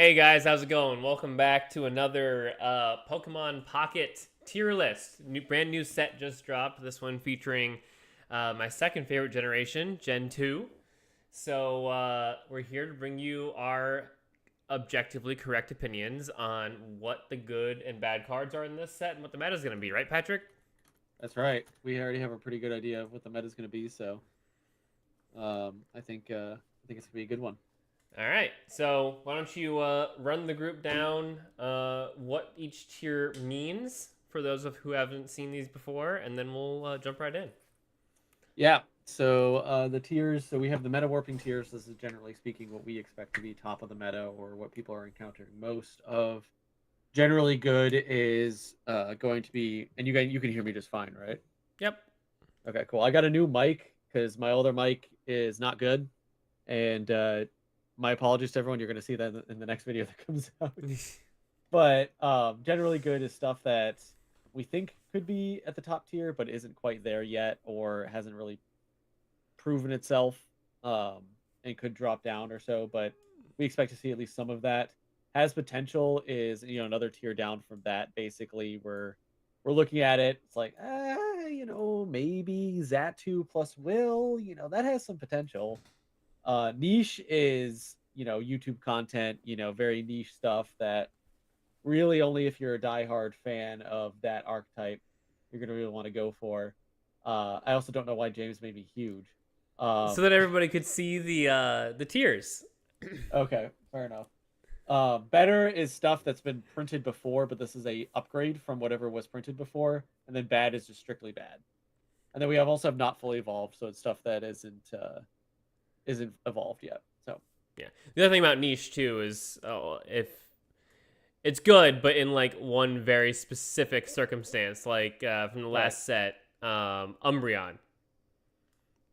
Hey guys, how's it going? Welcome back to another Pokemon Pocket tier list. Brand new set just dropped. This one featuring my second favorite generation, Gen 2. So we're here to bring you our objectively correct opinions on what the good and bad cards are in this set and what the meta is going to be, right, Patrick? That's right. We already have a pretty good idea of what the meta is going to be, so I think it's gonna be a good one. All right, so why don't you run the group down what each tier means for those of who haven't seen these before, and then we'll jump right in. Yeah. So the tiers. So we have the meta warping tiers. This is generally speaking what we expect to be top of the meta or what people are encountering most of. Generally good is going to be, and you can hear me just fine, right? Yep. Okay, cool. I got a new mic because my older mic is not good, and my apologies to everyone. You're going to see that in the next video that comes out. But generally good is stuff that we think could be at the top tier, but isn't quite there yet, or hasn't really proven itself, um, and could drop down or so. But we expect to see at least some of that. Has potential is another tier down from that. Basically, we're looking at it. It's like maybe Zatu plus Will. That has some potential. Niche is YouTube content. Very niche stuff that really only if you're a diehard fan of that archetype you're gonna really want to go for. I also don't know why James made me huge. So Um, that everybody could see the tiers. okay, fair enough. Better is stuff that's been printed before, but this is a upgrade from whatever was printed before, and then bad is just strictly bad. And then we also have not fully evolved, so it's stuff that isn't evolved yet. So Yeah. The other thing about niche too is if it's good, but in like one very specific circumstance, like from the right, last set, Umbreon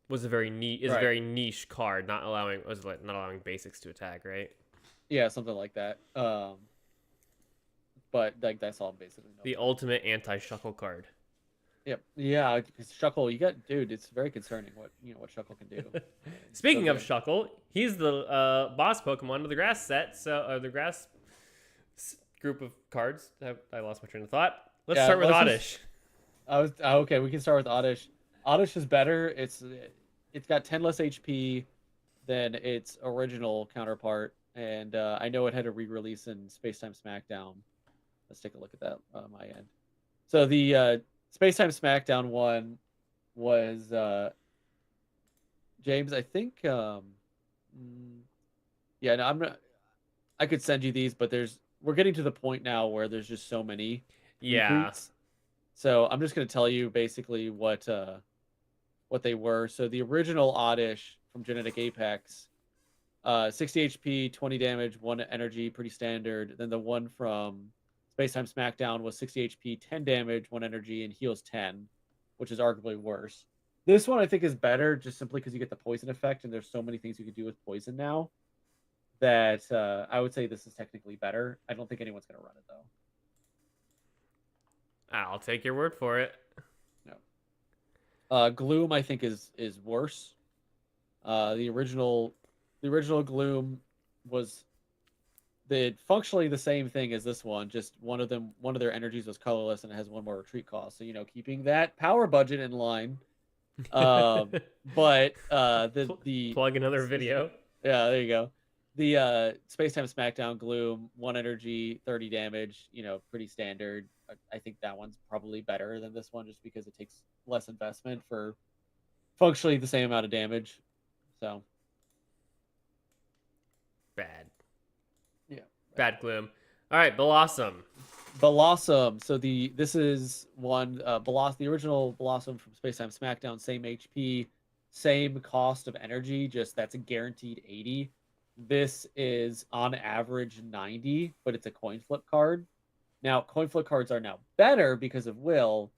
was a right, very niche card, not allowing basics to attack, right? yeah, something like that. But like that's all basically The nobody. ultimate anti-shuckle card. Yep. Yeah, Shuckle, you got dude, it's very concerning what Shuckle can do. So Speaking of good. Shuckle, he's the boss Pokemon of the grass set, so the grass group of cards. I lost my train of thought. Let's Yeah, start with let's just Oddish. okay, we can start with Oddish. Oddish is better. It's got 10 less HP than its original counterpart, and I know it had a re-release in Space Time Smackdown. Let's take a look at that on my end. So the Space Time Smackdown one was James, I think mm, yeah, no, I'm not I could send you these, but we're getting to the point now where there's just so many Yeah. retweets. So I'm just going to tell you basically what they were. So the original Oddish from Genetic Apex, 60 HP, 20 damage, 1 energy, pretty standard. Then the one from Space Time Smackdown was 60 HP, 10 damage, 1 energy, and heals 10, which is arguably worse. This one I think is better just simply because you get the poison effect, and there's so many things you can do with poison now that I would say this is technically better. I don't think anyone's going to run it though. I'll take your word for it. No. Gloom I think is worse. The original Gloom was functionally the same thing as this one. Just one of their energies was colorless and it has one more retreat cost. So keeping that power budget in line. Um, but the Plug another video. yeah, there you go. The Space Time Smackdown Gloom, 1 energy, 30 damage, pretty standard. I think that one's probably better than this one just because it takes less investment for functionally the same amount of damage. So, Bad. yeah. Bad Gloom. All right, Blossom. Blossom. So this is one Blossom, the original Blossom from Space Time Smackdown, same HP, same cost of energy, just that's a guaranteed 80. This is on average 90, but it's a coin flip card. Now, coin flip cards are now better because of Will,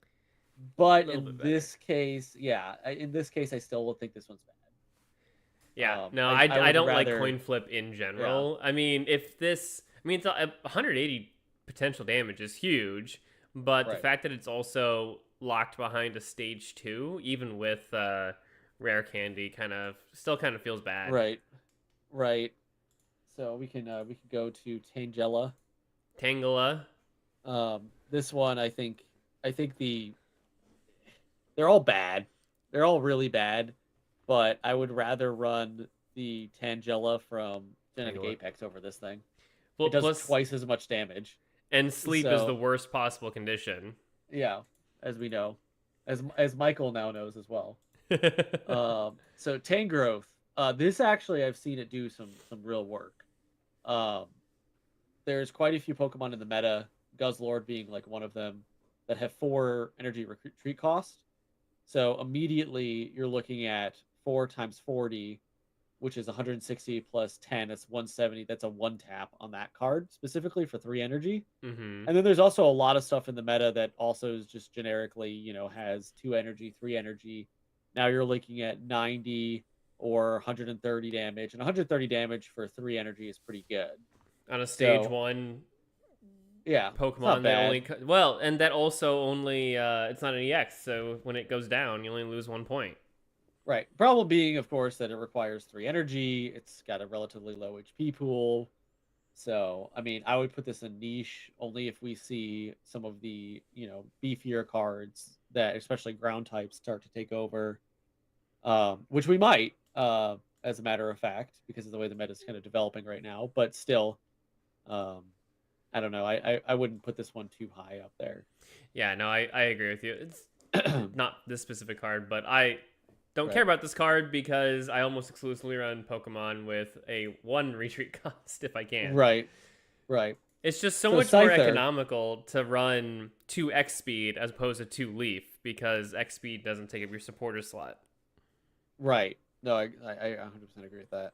A but little in bit better. this case, yeah, in this case, I still will think this one's bad. Yeah, no, I I would don't like rather, coin flip in yeah, general. I mean, if this, I mean, it's 180 potential damage is huge, but the right, fact that it's also locked behind a stage two, even with rare candy, kind of feels bad. right, right. So we can go to Tangela. Tangela. This one I think they're all bad. They're all really bad, but I would rather run the Tangela from Genetic Tangela. Apex over this thing. It Well, does plus, twice as much damage. and sleep is the So worst possible condition. yeah, as we know, as Michael now knows as well. So Tangrowth. This actually I've seen it do some real work. Um, there's quite a few Pokemon in the meta, Guzzlord being like one of them, that have 4 energy retreat cost. So immediately you're looking at 4 times 40, which is 160 plus 10. That's 170. That's a one tap on that card specifically for 3 energy. Mm-hmm. And then there's also a lot of stuff in the meta that also is just generically, has 2 energy, 3 energy. Now you're looking at 90 or 130 damage, and 130 damage for 3 energy is pretty good. On a stage So one yeah, it's not Pokemon that bad. only well, and that also only it's not an EX, so when it goes down, you only lose 1 point. Right. Problem being, of course, that it requires 3 energy. It's got a relatively low HP pool. So, I mean, I would put this in niche only if we see some of the, beefier cards that, especially ground types, start to take over, which we might, as a matter of fact, because of the way the meta is kind of developing right now. But still, um, I don't know. I wouldn't put this one too high up there. Yeah, no, I agree with you. It's not this specific card, but I don't care Right. about this card because I almost exclusively run Pokemon with a 1 retreat cost if I can. Right. Right. It's just so So much more Scyther, economical to run 2 X speed as opposed to 2 Leaf because X speed doesn't take up your supporter slot. right. No, I 100% agree with that.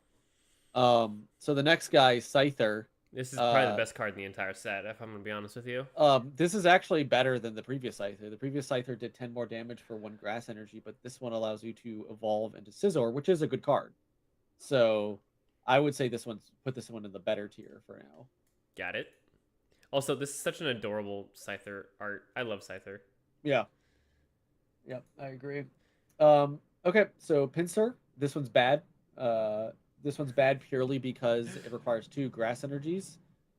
So the next guy, Scyther. This is probably the Uh, best card in the entire set, if I'm going to be honest with you. this is actually better than the previous Scyther. The previous Scyther did 10 more damage for 1 grass energy, but this one allows you to evolve into Scizor, which is a good card. So I would say put this one in the better tier for now. Got it. Also, this is such an adorable Scyther art. I love Scyther. Yeah. Yeah, I agree. Okay, so Pinsir, this one's bad. This one's bad purely because it requires 2 grass energies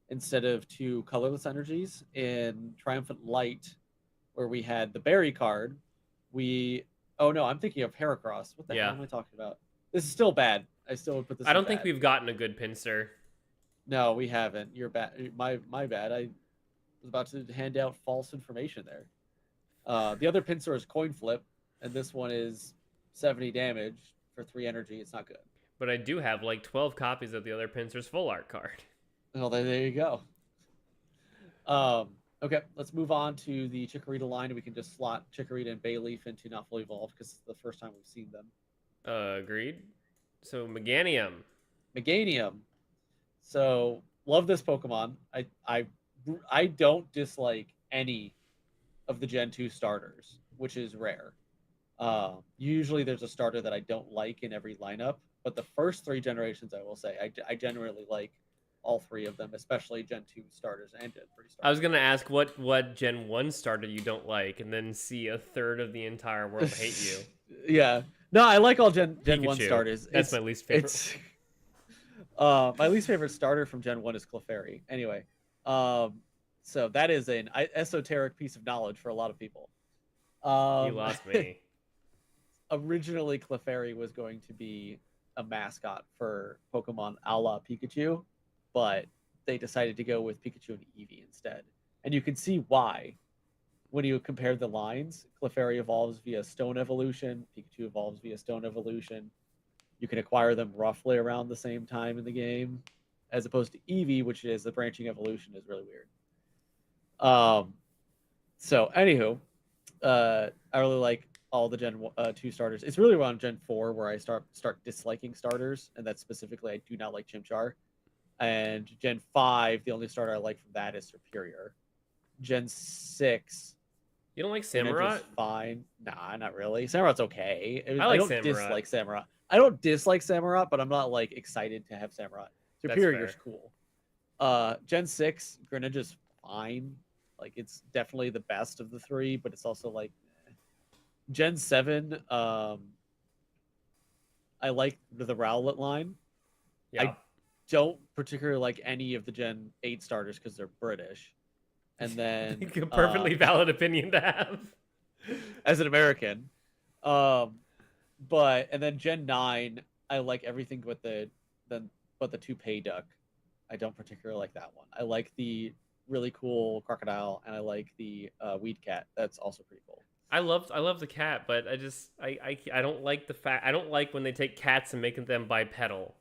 instead of 2 colorless energies. In Triumphant Light, where we had the berry card, we oh no, I'm thinking of Heracross. What the hell Yeah. am I talking about? This is still bad. I still would put this I in don't think bad. we've gotten a good Pinsir. No, we haven't. You're bad. My bad. I was about to hand out false information there. The other Pinsir is Coin Flip, and this one is 70 damage for 3 energy. It's not good. But I do have like 12 copies of the other Pinsir's full art card. Well, there you go. Okay, let's move on to the Chikorita line. We can just slot Chikorita and Bayleaf into not fully evolved because it's the first time we've seen them. Agreed. So Meganium. Meganium. So love this Pokemon. I don't dislike any of the Gen 2 starters, which is rare. Usually there's a starter that I don't like in every lineup, but the first 3 generations, I will say, I generally like all 3 of them, especially Gen 2 starters and Gen 3 starters. I was gonna ask what Gen 1 starter you don't like, and then see a third of the entire world hate you. Yeah. No, I like all Gen 1 Pikachu. starters. That's my least favorite. My least favorite starter from Gen 1 is Clefairy. Anyway, so that is an esoteric piece of knowledge for a lot of people. You lost me. Originally, Clefairy was going to be a mascot for Pokemon a la Pikachu, but they decided to go with Pikachu and Eevee instead. And you can see why. When you compare the lines, Clefairy evolves via Stone Evolution, Pikachu evolves via Stone Evolution. You can acquire them roughly around the same time in the game, as opposed to Eevee, which is the branching evolution, is really weird. So anywho, I really like all the Gen 2 starters. It's really around Gen 4 where I start disliking starters, and that's specifically I do not like Chimchar. And Gen 5, the only starter I like from that is Superior. Gen 6, You don't like Greninja's Samurott? fine. Nah, not really. Samurot's okay. I like don't Samurott. dislike Samurott. I don't dislike Samurott, but I'm not like excited to have Samurott. Superior's cool. Gen 6, Greninja's fine. Like it's definitely the best of the 3, but it's also like Gen 7, I like the Rowlet line. Yeah. don't particularly like any of the Gen 8 starters because they're British. And then A perfectly valid opinion to have. as an American. Um, and then Gen 9, I like everything but the toupee duck. I don't particularly like that one. I like the really cool crocodile, and I like the weed cat. That's also pretty cool. I love the cat, but I don't like the fact I don't like when they take cats and make them bipedal.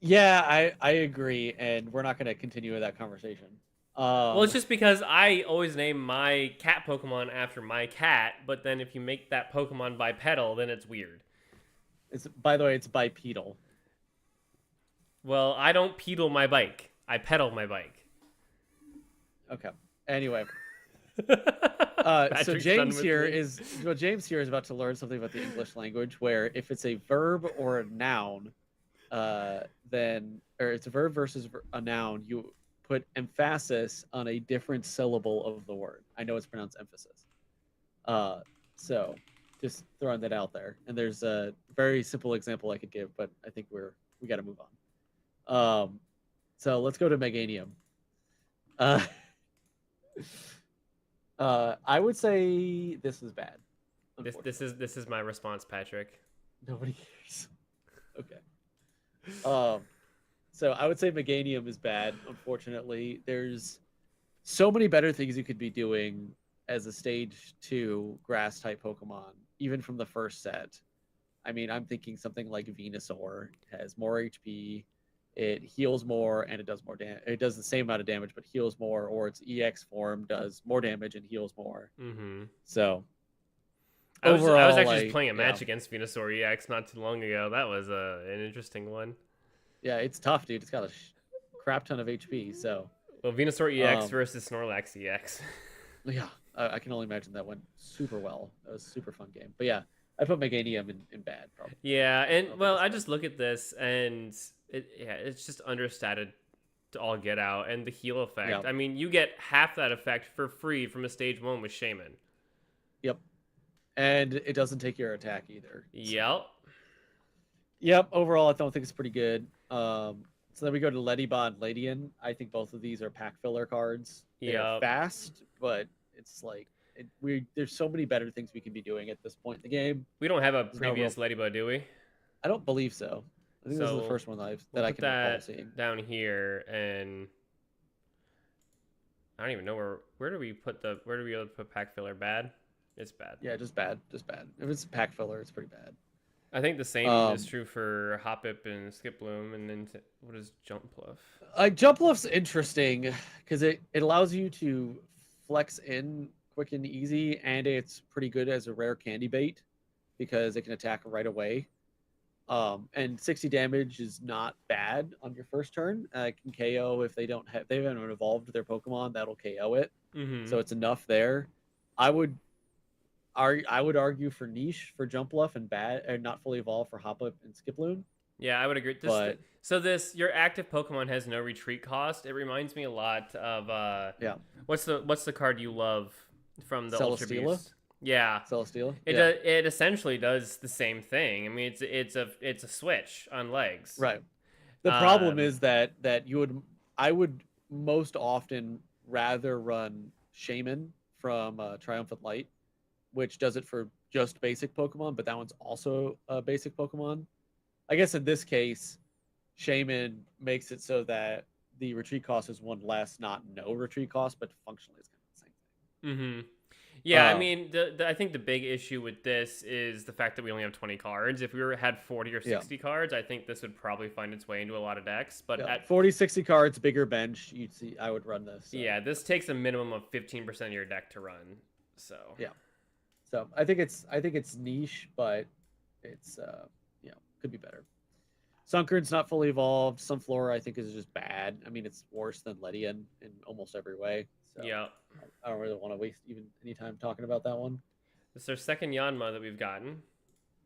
Yeah, I agree, and we're not going to continue with that conversation. Well, it's just because I always name my cat Pokemon after my cat, but then if you make that Pokemon bipedal, then it's weird. It's by the way, it's bipedal. Well, I don't pedal my bike. I pedal my bike. Okay. Anyway, so Patrick's James here is about to learn something about the English language, where if it's a verb or a noun, or it's a verb versus a noun, you put emphasis on a different syllable of the word. I know it's pronounced emphasis. So just throwing that out there. And there's a very simple example I could give, but I think we got to move on. So let's go to Meganium. I would say this is bad. This is my response, Patrick. Nobody cares. Okay. So I would say Meganium is bad. Unfortunately, there's so many better things you could be doing as a stage 2 grass type Pokemon, even from the first set. I mean, I'm thinking something like Venusaur has more HP, it heals more, and it does more damage. It does the same amount of damage, but heals more, or its EX form does more damage and heals more. Mm-hmm. So I was actually just playing a match against Venusaur EX not too long ago. That was an interesting one. Yeah, it's tough, dude. It's got a crap ton of HP. So well, Venusaur EX versus Snorlax EX. Yeah, I can only imagine that went super well. That was a super fun game. But yeah, I put Meganium in bad. Probably. Yeah, and well, I just look at this and it's just understated to all get out, and the heal effect. Yeah. I mean, you get half that effect for free from a stage 1 with Shaman. Yep, and it doesn't take your attack either. Yep. Yep. Overall, I don't think it's pretty good. So then we go to Ledybot and Ladian. I think both of these are pack filler cards. They're fast, but it's like there's so many better things we can be doing at this point in the game. We don't have a previous Ledybot, do we? I don't believe so. I think this is the first one that I can recall seeing. Down here, and I don't even know where do we put pack filler? Bad? It's bad. Yeah, just bad. Just bad. If it's pack filler, it's pretty bad. I think the same is true for Hoppip and Skiploom, and then what is Jumpluff? Jumpluff's interesting because it allows you to flex in quick and easy, and it's pretty good as a rare candy bait because it can attack right away. And 60 damage is not bad on your first turn. It can KO if they haven't evolved their Pokemon, that'll KO it. Mm-hmm. So it's enough there. I would argue for niche for Jumpluff and bad and not fully evolved for Hoppip and Skiploom. Yeah, I would agree. Your active Pokemon has no retreat cost. It reminds me a lot of what's the card you love from the Ultra Beast? Yeah, Celesteela. It essentially does the same thing. I mean, it's a switch on legs. Right. The problem is that I would most often rather run Shaman from Triumphant Light, which does it for just basic Pokemon, but that one's also a basic Pokemon. I guess in this case, Shaman makes it so that the retreat cost is one less, not no retreat cost, but functionally it's kind of the same thing. Mm-hmm. Yeah, I mean, I think the big issue with this is the fact that we only have 20 cards. If we had 40 or 60 cards, I think this would probably find its way into a lot of decks. But at 40, 60 cards, bigger bench, you'd see. I would run this. So. Yeah, this takes a minimum of 15% of your deck to run. So yeah, so I think it's niche, but it's could be better. Sunkern's not fully evolved. Sunflora I think is just bad. I mean, it's worse than Ledian in almost every way. So yeah, I don't really want to waste even any time talking about that one. This is our second Yanma that we've gotten.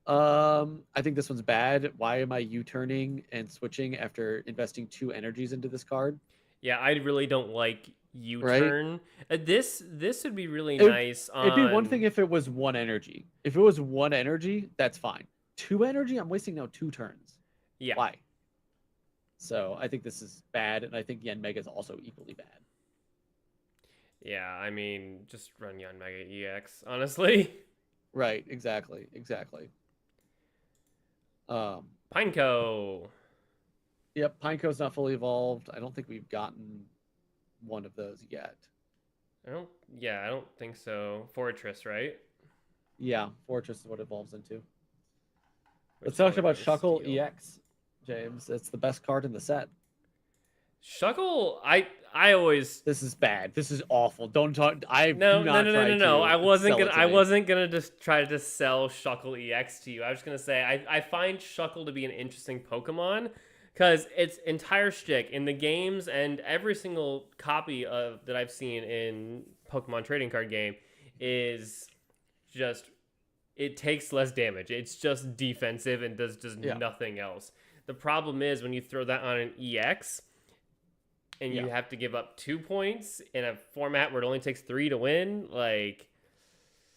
I think this one's bad. Why am I U-turning and switching after investing 2 energies into this card? Yeah, I really don't like U-turn. Right? This would be really nice. It'd be one thing if it was 1 energy. If it was 1 energy, that's fine. 2 energy, I'm wasting now 2 turns. Yeah. Why? So I think this is bad, and I think Yanmega is also equally bad. Yeah, I mean, just run Yon Mega EX, honestly. Right, exactly. Um, Pineco. yep, Pineco's not fully evolved. I don't think we've gotten one of those yet. I don't think so. Fortress, right? Yeah, Fortress is what it evolves into. Where's Let's the talk only about way to Shuckle steal? EX, James. It's the best card in the set. Shuckle, I always This is bad. This is awful. Don't talk. I do no no not no no try no no. to sell it to I me. wasn't gonna just try to sell Shuckle EX to you. I was just gonna say I find Shuckle to be an interesting Pokemon because its entire shtick in the games and every single copy of that I've seen in Pokemon trading card game is just it takes less damage. It's just defensive and does just Yeah, nothing else. The problem is when you throw that on an EX and yeah. you have to give up 2 points in a format where it only takes 3 to win, like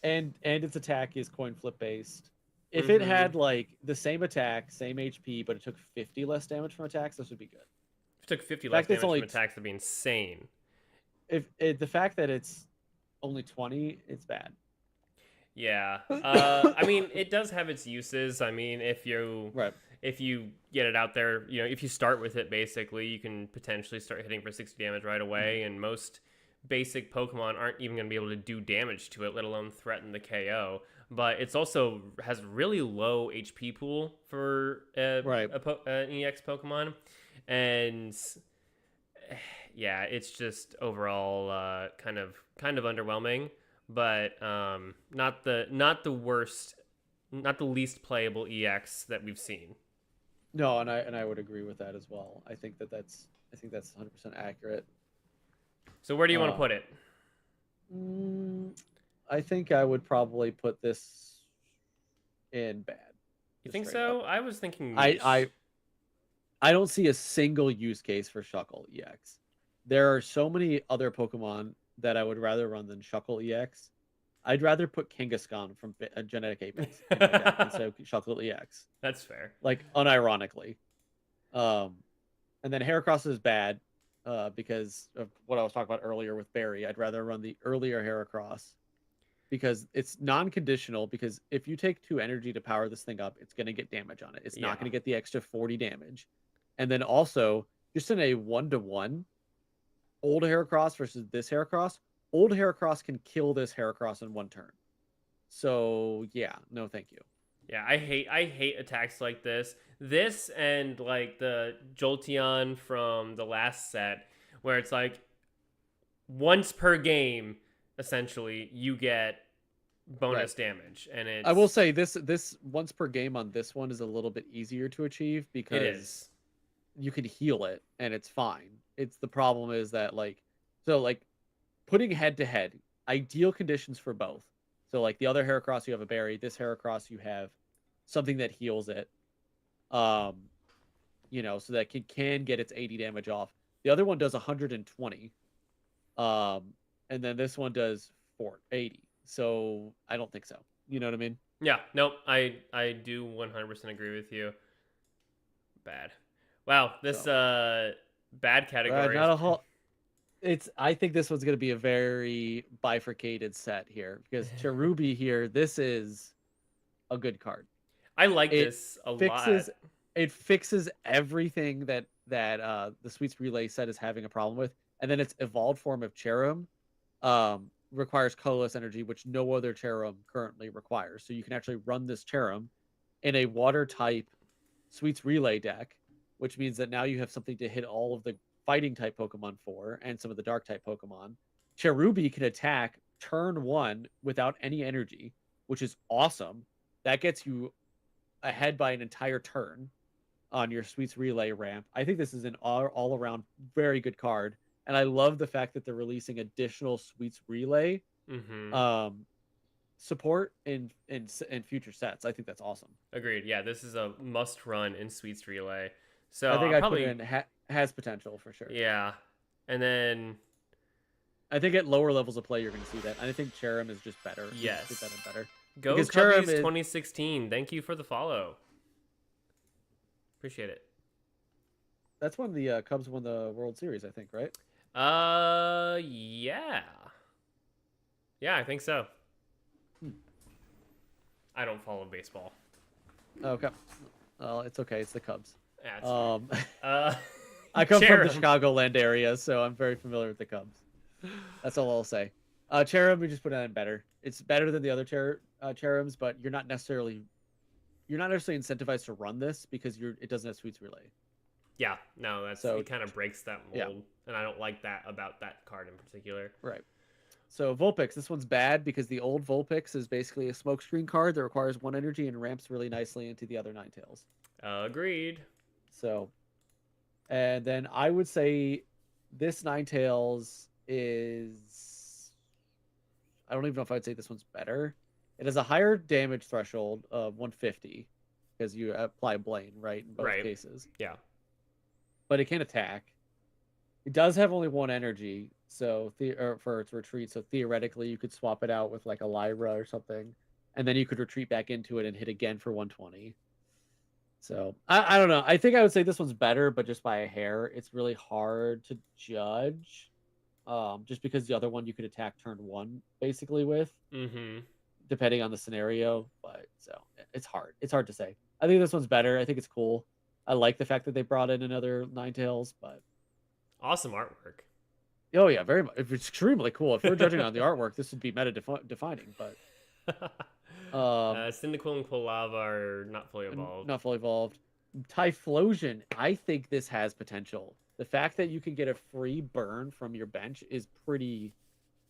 And its attack is coin flip based. If it mm-hmm. had like the same attack, same HP, but it took 50 less damage from attacks, this would be good. If it took 50 The less fact that it's damage only from attacks, that'd be insane. the fact that it's only 20, it's bad. Yeah. I mean, it does have its uses. I mean, Right. if you get it out there, if you start with it, basically, you can potentially start hitting for 60 damage right away. Mm-hmm. And most basic Pokemon aren't even going to be able to do damage to it, let alone threaten the KO. But it's also has really low HP pool for Right. an EX Pokemon, and yeah, it's just overall kind of underwhelming, but not the worst, not the least playable EX that we've seen. No, and I would agree with that as well. I think that's 100% accurate. So where do you want to Um, put it? mm, I think I would probably put this in bad, You just think straight up. so? I was thinking I niche. I I don't see a single use case for Shuckle EX. There are so many other Pokemon that I would rather run than Shuckle EX. I'd rather put Kangaskhan from Genetic Apex in my deck instead of Shuckle EX. That's fair. Like unironically. Um, and then Heracross is bad because of what I was talking about earlier with Barry. I'd rather run the earlier Heracross because it's non-conditional. Because if you take 2 energy to power this thing up, it's going to get damage on it. It's not Yeah. going to get the extra 40 damage. And then also, just in a 1-to-1, old Heracross versus this Heracross, old Heracross can kill this Heracross in 1 turn. So yeah, no, thank you. Yeah, I hate attacks like this. This and like the Jolteon from the last set, where it's like once per game, essentially, you get Right. bonus damage, and I will it's say this once per game on this one is a little bit easier to achieve it because is. you can heal it and it's fine. It's the problem is that like putting head to head, ideal conditions for both. So like the other Heracross you have a berry, this Heracross you have something that heals it. Um, so that can get its 80 damage off. The other one does 120. Um, and then this one does 480. So I don't think so. You know what I mean? Yeah, nope. I do 100% agree with you. Bad. Wow, this So bad category is not a whole. It's. I think this one's going to be a very bifurcated set here because Cherubi here. This is a good card. I like It this a lot. fixes. It fixes everything that the Sweets Relay set is having a problem with, and then its evolved form of Cherum requires colorless energy, which no other Cherum currently requires. So you can actually run this Cherum in a water type Sweets Relay deck, which means that now you have something to hit all of the fighting type Pokemon for and some of the dark type Pokemon. Cherubi can attack turn 1 without any energy, which is awesome. That gets you ahead by an entire turn on your Sweets Relay ramp. I think this is an all around very good card. And I love the fact that they're releasing additional Sweets Relay Mm-hmm. um, support in future sets. I think that's awesome. Agreed. Yeah, this is a must run in Sweets Relay. I So think I'll I'd put it probably in has potential for sure. yeah, and then I think at lower levels of play you're going to see that. And I think Cherum is just better. It's just yes, better Go because Cherum Cubbies is 2016. Thank you for the follow. Appreciate it. That's when the Cubs won the World Series, I think, right? Yeah. Yeah, I think so. Hmm. I don't follow baseball. Okay. Well, it's okay. It's the Cubs. That's fair. Um, Uh, I come from the Cherub. Chicagoland area, so I'm very familiar with the Cubs. That's all I'll say. Cherub, we just put it on better. It's better than the other Cherubs, but you're not necessarily incentivized to run this because it doesn't have Sweets Relay. Yeah, no, So it kind of breaks that yeah, mold, and I don't like that about that card in particular. right. So Vulpix, this one's bad because the old Vulpix is basically a smokescreen card that requires 1 energy and ramps really nicely into the other Ninetales. Agreed. So, and then I would say this Ninetales is, I don't even know if I'd say this one's better. It has a higher damage threshold of 150 because you apply Blaine, right, in both Right. cases. Yeah. But it can attack. It does have only 1 energy, so for its retreat. So theoretically, you could swap it out with like a Lyra or something, and then you could retreat back into it and hit again for 120. So I don't know. I think I would say this one's better, but just by a hair. It's really hard to judge, just because the other one you could attack turn one basically with, Mm-hmm. depending on the scenario. But so it's hard. It's hard to say. I think this one's better. I think it's cool. I like the fact that they brought in another Ninetales, but Awesome artwork. oh yeah, very much. It's extremely cool. If we're judging on the artwork, this would be meta defining. But Cyndaquil and Quilava are not fully evolved. not fully evolved. Typhlosion, I think this has potential. The fact that you can get a free burn from your bench is pretty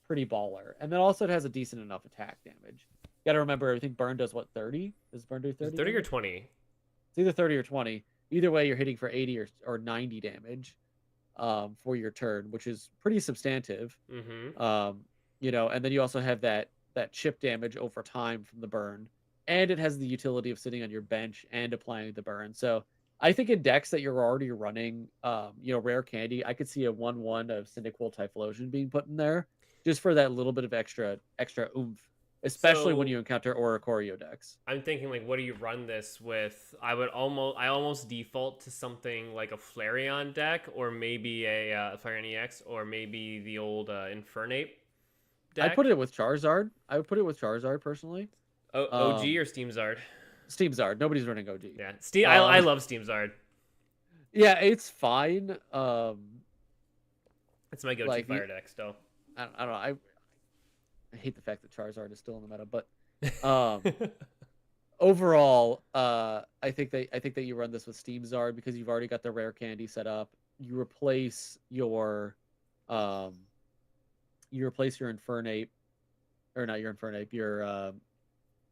baller, and then also it has a decent enough attack damage. You got to remember, I think burn does what 30. Does burn do 30? 30 or damage? 20? It's either 30 or 20. Either way, you're hitting for 80 or 90 damage. For your turn, which is pretty substantive. Mm-hmm. And then you also have that chip damage over time from the burn, and it has the utility of sitting on your bench and applying the burn. So I think in decks that you're already running, rare candy, I could see a 1/1 of Cyndaquil Typhlosion being put in there just for that little bit of extra oomph, especially when So you encounter Oricorio decks. I'm thinking, like, what do you run this with? I almost default to something like a Flareon deck, or maybe a Flareon EX, or maybe the old Infernape I deck. put it with Charizard. I would put it with Charizard personally. OG or Steamzard? Steam Zard. Nobody's running OG. Yeah, I Um, love Steamzard. Yeah, it's fine. It's my go-to Like fire deck still. I don't know. I hate the fact that Charizard is still in the meta, but um, overall, I think that you run this with Steam Zard because you've already got the rare candy set up. You replace um, your Infernape, or not your Infernape, your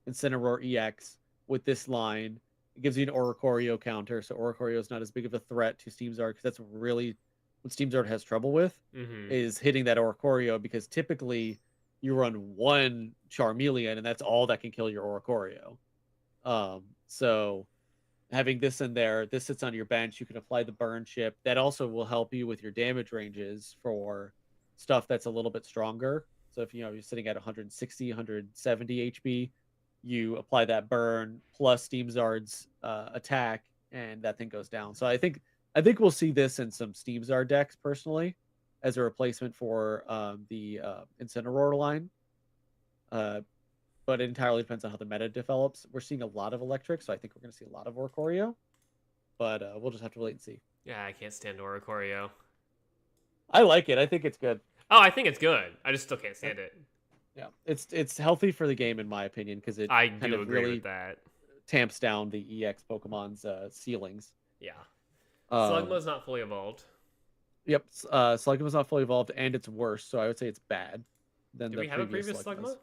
Incineroar EX with this line. It gives you an Oricorio counter, so Oricorio is not as big of a threat to Steam Zard because that's really what Steam Zard has trouble with, Mm-hmm. is hitting that Oricorio, because typically you run one Charmeleon and that's all that can kill your Oricorio. So having this in there, this sits on your bench. You can apply the burn chip. That also will help you with your damage ranges for stuff that's a little bit stronger. So if you're sitting at 160, 170 HP, you apply that burn plus Steam Zard's attack, and that thing goes down. So I think we'll see this in some Steam Zard decks personally, as a replacement for the Incineroar line. Uh, but it entirely depends on how the meta develops. We're seeing a lot of electric, so I think we're going to see a lot of Oricorio, but we'll just have to wait and see. Yeah, I can't stand Oricorio. I like it. I think it's good. Oh, I think it's good. I just still can't stand it. Yeah, it's healthy for the game in my opinion, because it I kind do of agree really with that. tamps down the EX Pokemon's ceilings. Yeah. Um, Slugma's not fully evolved. yep, Slugma's not fully evolved, and it's worse, so I would say it's bad than Did the we have a previous previous Slugmas. Slugma?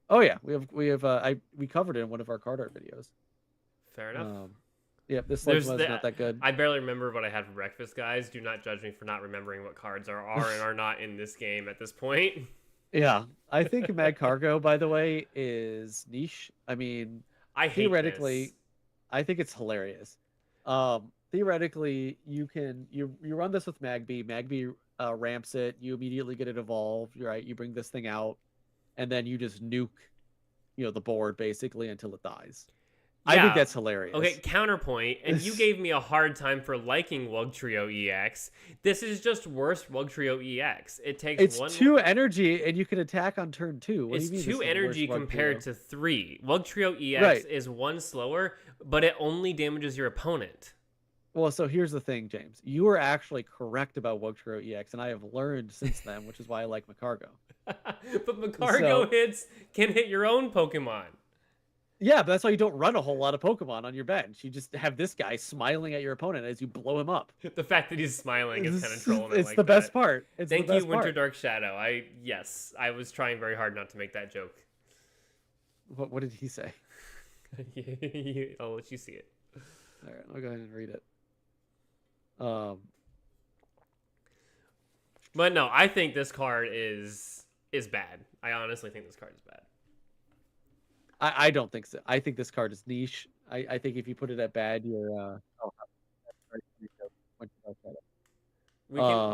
Oh yeah, we covered it in one of our card art videos. Fair enough. Yep, this There's Slugma is not that good. I barely remember what I had for breakfast, guys. Do not judge me for not remembering what cards are and are not in this game at this point. Yeah, I think Mad Cargo, by the way, is niche. I mean, I hate theoretically, this. I think it's hilarious. Theoretically, you run this with Magby. Magby ramps it. You immediately get it evolved. Right, you bring this thing out, and then you just nuke, the board basically until it dies. I think Yeah. that's hilarious. Okay, counterpoint, and you gave me a hard time for liking Wugtrio EX. This is just worse Wugtrio EX. It takes It's one. 2 energy, and you can attack on turn 2. What do It's you mean? 2 This is worse energy compared Wugtrio? to 3. Wugtrio EX Right. is 1 slower, but it only damages your opponent. Well, so here's the thing, James. You were actually correct about Wugtrio EX, and I have learned since then, which is why I like Macargo. But Macargo So can hit your own Pokemon. yeah, but that's why you don't run a whole lot of Pokemon on your bench. You just have this guy smiling at your opponent as you blow him up. The fact that he's smiling is kind of trolling. It's like the that. best part. It's Thank the best you, Winter part. Dark Shadow. I was trying very hard not to make that joke. What did he say? I'll let you see it. All right, I'll go ahead and read it. But no, I think this card is bad. I honestly think this card is bad. I don't think so. I think this card is niche. I think if you put it at bad, you're oh, sorry.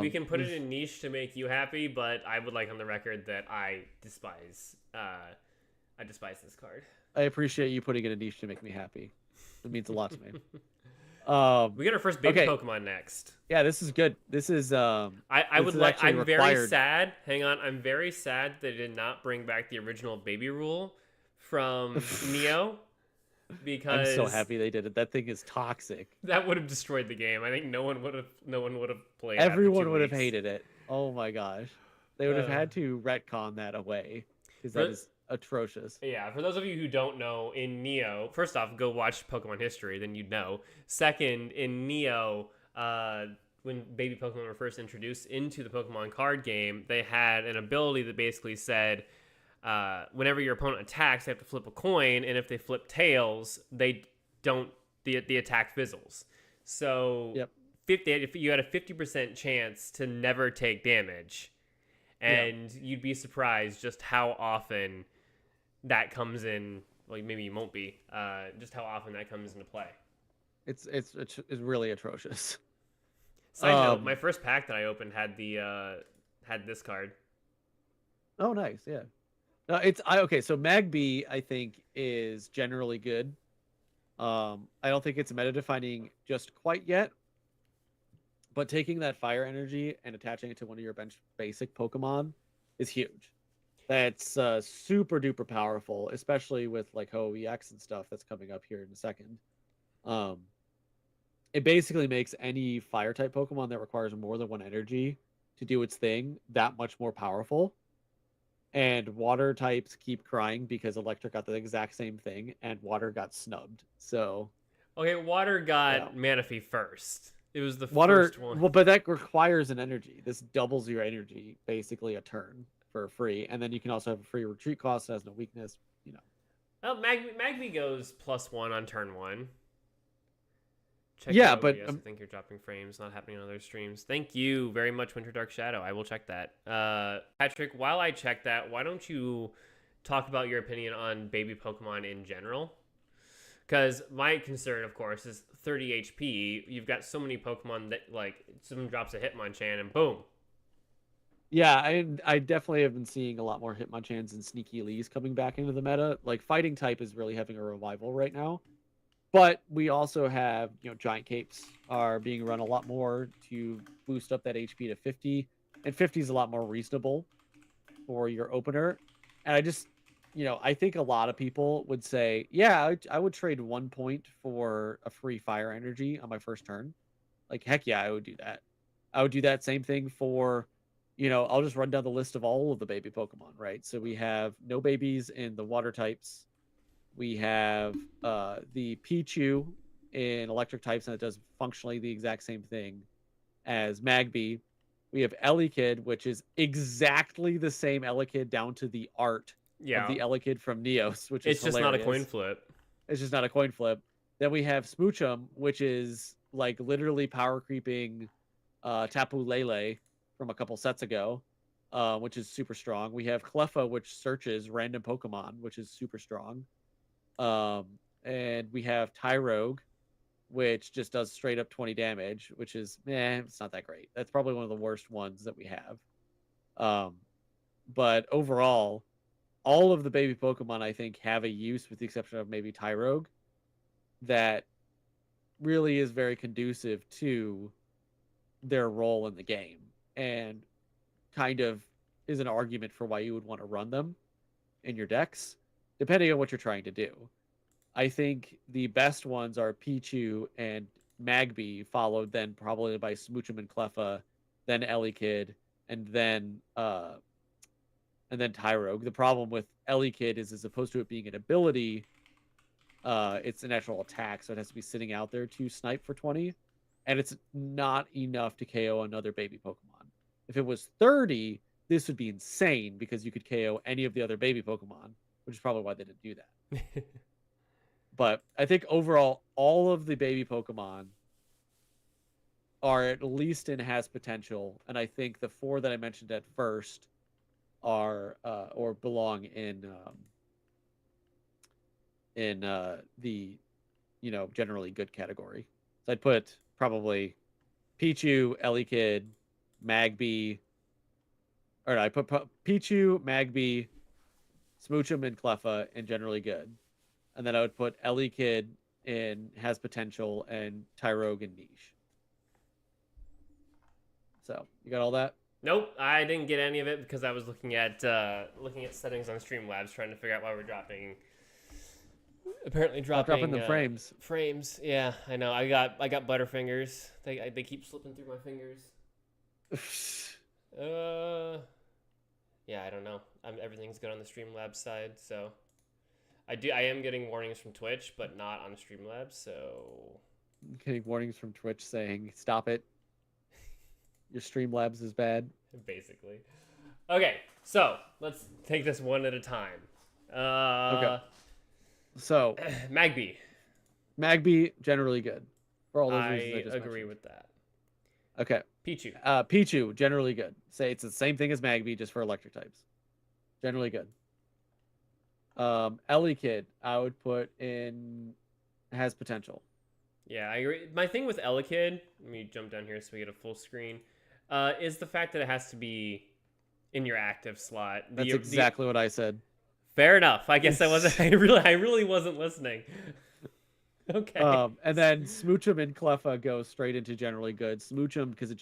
We can put it in niche to make you happy, but I would like on the record that I despise this card. I appreciate you putting it in niche to make me happy. It means a lot to me. We get our first baby okay. Pokemon next. Yeah, this is good. This is I'm very sad. Hang on, I'm very sad they did not bring back the original baby rule from Neo, because I'm so happy they did it. That thing is toxic. That would have destroyed the game. I think no one would have played. Everyone would have hated it. Oh my gosh, they would have had to retcon that away because that is atrocious. Yeah, for those of you who don't know, in Neo, first off, go watch Pokemon History, then you'd know. Second, in Neo, when baby Pokemon were first introduced into the Pokemon card game, they had an ability that basically said, whenever your opponent attacks, they have to flip a coin, and if they flip tails, the attack fizzles. So yep. If you had a 50% chance to never take damage, and you'd be surprised just how often that comes in. Well, maybe you won't be. Just how often that comes into play. It's really atrocious. Side note: my first pack that I opened had this card. Oh, nice. Yeah. No, okay. So Magby, I think, is generally good. I don't think it's meta defining just quite yet. But taking that fire energy and attaching it to one of your bench basic Pokemon is huge. That's super duper powerful, especially with like Ho-EX and stuff that's coming up here in a second. It basically makes any fire type Pokemon that requires more than 1 energy to do its thing that much more powerful. And water types keep crying because electric got the exact same thing and water got snubbed. So okay, water got Manaphy first. It was the water, first one. well, but that requires an energy. This doubles your energy basically a turn for free, and then you can also have a free retreat cost that has no weakness. You know. Well, Magby goes +1 on turn 1. Check yeah, but I think you're dropping frames. Not happening on other streams. Thank you very much, Winter Dark Shadow. I will check that. Patrick, while I check that, why don't you talk about your opinion on baby Pokemon in general? Because my concern, of course, is 30 HP. You've got so many Pokemon that, like, someone drops a Hitmonchan and boom. Yeah, I definitely have been seeing a lot more Hitmonchans and Sneaky Lees coming back into the meta. Like, fighting type is really having a revival right now. But we also have, Giant Capes are being run a lot more to boost up that HP to 50. And 50 is a lot more reasonable for your opener. And I just, I think a lot of people would say, yeah, I would trade 1 point for a free fire energy on my first turn. Like, heck yeah, I would do that. I would do that same thing for, I'll just run down the list of all of the baby Pokemon, right? So we have no babies in the water types. We have the Pichu in electric types, and it does functionally the exact same thing as Magby. We have Elekid, which is exactly the same Elekid down to the art of the Elekid from Neos, which is just not a coin flip. It's just not a coin flip. Then we have Smoochum, which is like literally power creeping Tapu Lele from a couple sets ago, which is super strong. We have Cleffa, which searches random Pokemon, which is super strong. And we have Tyrogue, which just does straight up 20 damage, which is, it's not that great. That's probably one of the worst ones that we have. But overall, all of the baby Pokemon, I think, have a use with the exception of maybe Tyrogue. that really is very conducive to their role in the game and kind of is an argument for why you would want to run them in your decks, depending on what you're trying to do. I think the best ones are Pichu and Magby, followed then probably by Smoochum and Cleffa, then Elekid, and then Tyrogue. The problem with Elekid is, as opposed to it being an ability, it's a natural attack, so it has to be sitting out there to snipe for 20, and it's not enough to KO another baby Pokemon. If it was 30, this would be insane because you could KO any of the other baby Pokemon, which is probably why they didn't do that. But I think overall, all of the baby Pokemon are at least in has potential, and I think the 4 that I mentioned at first are or belong in the generally good category. So I'd put probably Pichu, Elekid, Magby, or no, I put Pichu, Magby, Smoochum, and Cleffa in generally good, and then I would put Elekid in has potential and Tyrogue in niche. So you got all that? Nope, I didn't get any of it because I was looking at settings on Streamlabs, trying to figure out why we're dropping. Apparently dropping the frames. Frames, yeah, I know. I got Butterfingers. They keep slipping through my fingers. Yeah, I don't know. Everything's good on the Streamlabs side, so I am getting warnings from Twitch, but not on Streamlabs. So getting warnings from Twitch saying stop it. Your Streamlabs is bad. Basically. Okay, so let's take this one at a time. Okay. So Magby generally good for all those reasons I just agree mentioned. with that. Okay. Pichu. Pichu generally good. Say it's the same thing as Magby, just for electric types. Generally good. Elekid, I would put in has potential. Yeah, I agree. My thing with Elekid, let me jump down here so we get a full screen, is the fact that it has to be in your active slot. That's exactly what I said. Fair enough. I guess I wasn't. I really wasn't listening. Okay. And then Smoochum and Cleffa go straight into generally good. Smoochum because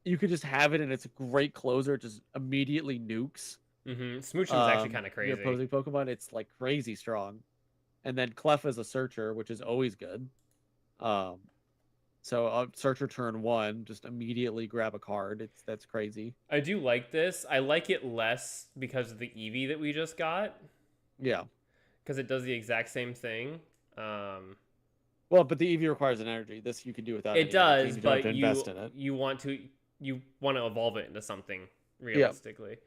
you could just have it and it's a great closer. It just immediately nukes. Mm-hmm. Smoochum is actually kind of crazy. Your opposing Pokemon, it's like crazy strong. And then Cleffa is a searcher, which is always good. So a searcher turn 1, just immediately grab a card. That's crazy. I do like this. I like it less because of the Eevee that we just got. Yeah. Because it does the exact same thing. Well, but the Eevee requires an energy. This you can do without. It does, but invest in it. you want to evolve it into something realistically.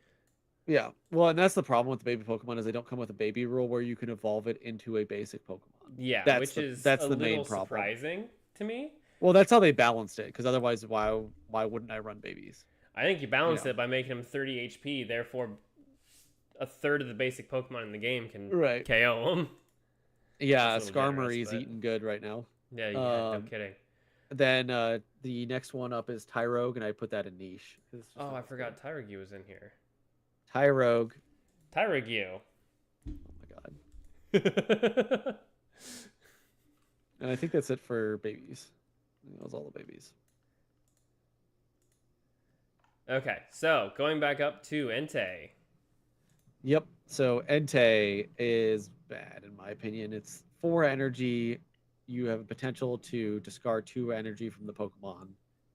Yeah. Well, and that's the problem with the baby Pokemon is they don't come with a baby rule where you can evolve it into a basic Pokemon. Yeah, that's the main problem. Surprising to me. Well, that's how they balanced it, because otherwise, why wouldn't I run babies? I think you balanced it by making them 30 HP. Therefore, a third of the basic Pokemon in the game can KO them. Yeah, Skarmory's eating good right now. Yeah, no kidding. Then the next one up is Tyrogue, and I put that in niche. Oh, I forgot Tyrogue was in here. Tyrogue. Oh my god. And I think that's it for babies. That was all the babies. Okay, so going back up to Entei. Yep. So Entei is bad in my opinion. It's 4 energy. You have a potential to discard 2 energy from the Pokemon.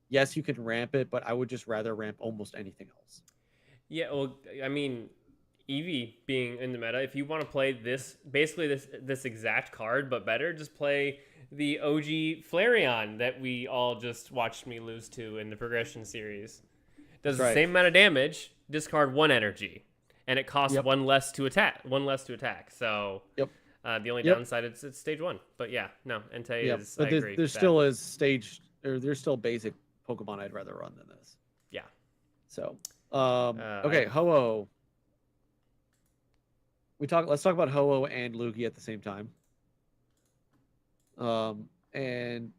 Yes, you can ramp it, but I would just rather ramp almost anything else. Yeah, well, I mean, Eevee being in the meta, if you want to play this exact card but better, just play the OG Flareon that we all just watched me lose to in the progression series. Does the same amount of damage, discard 1 energy, and it costs 1 less to attack. So the only downside is it's stage 1. But yeah, no, Entei is. But there still is there's still basic Pokemon I'd rather run than this. Yeah. So okay, Ho-Oh. Let's talk about Ho-Oh and Lugia at the same time. And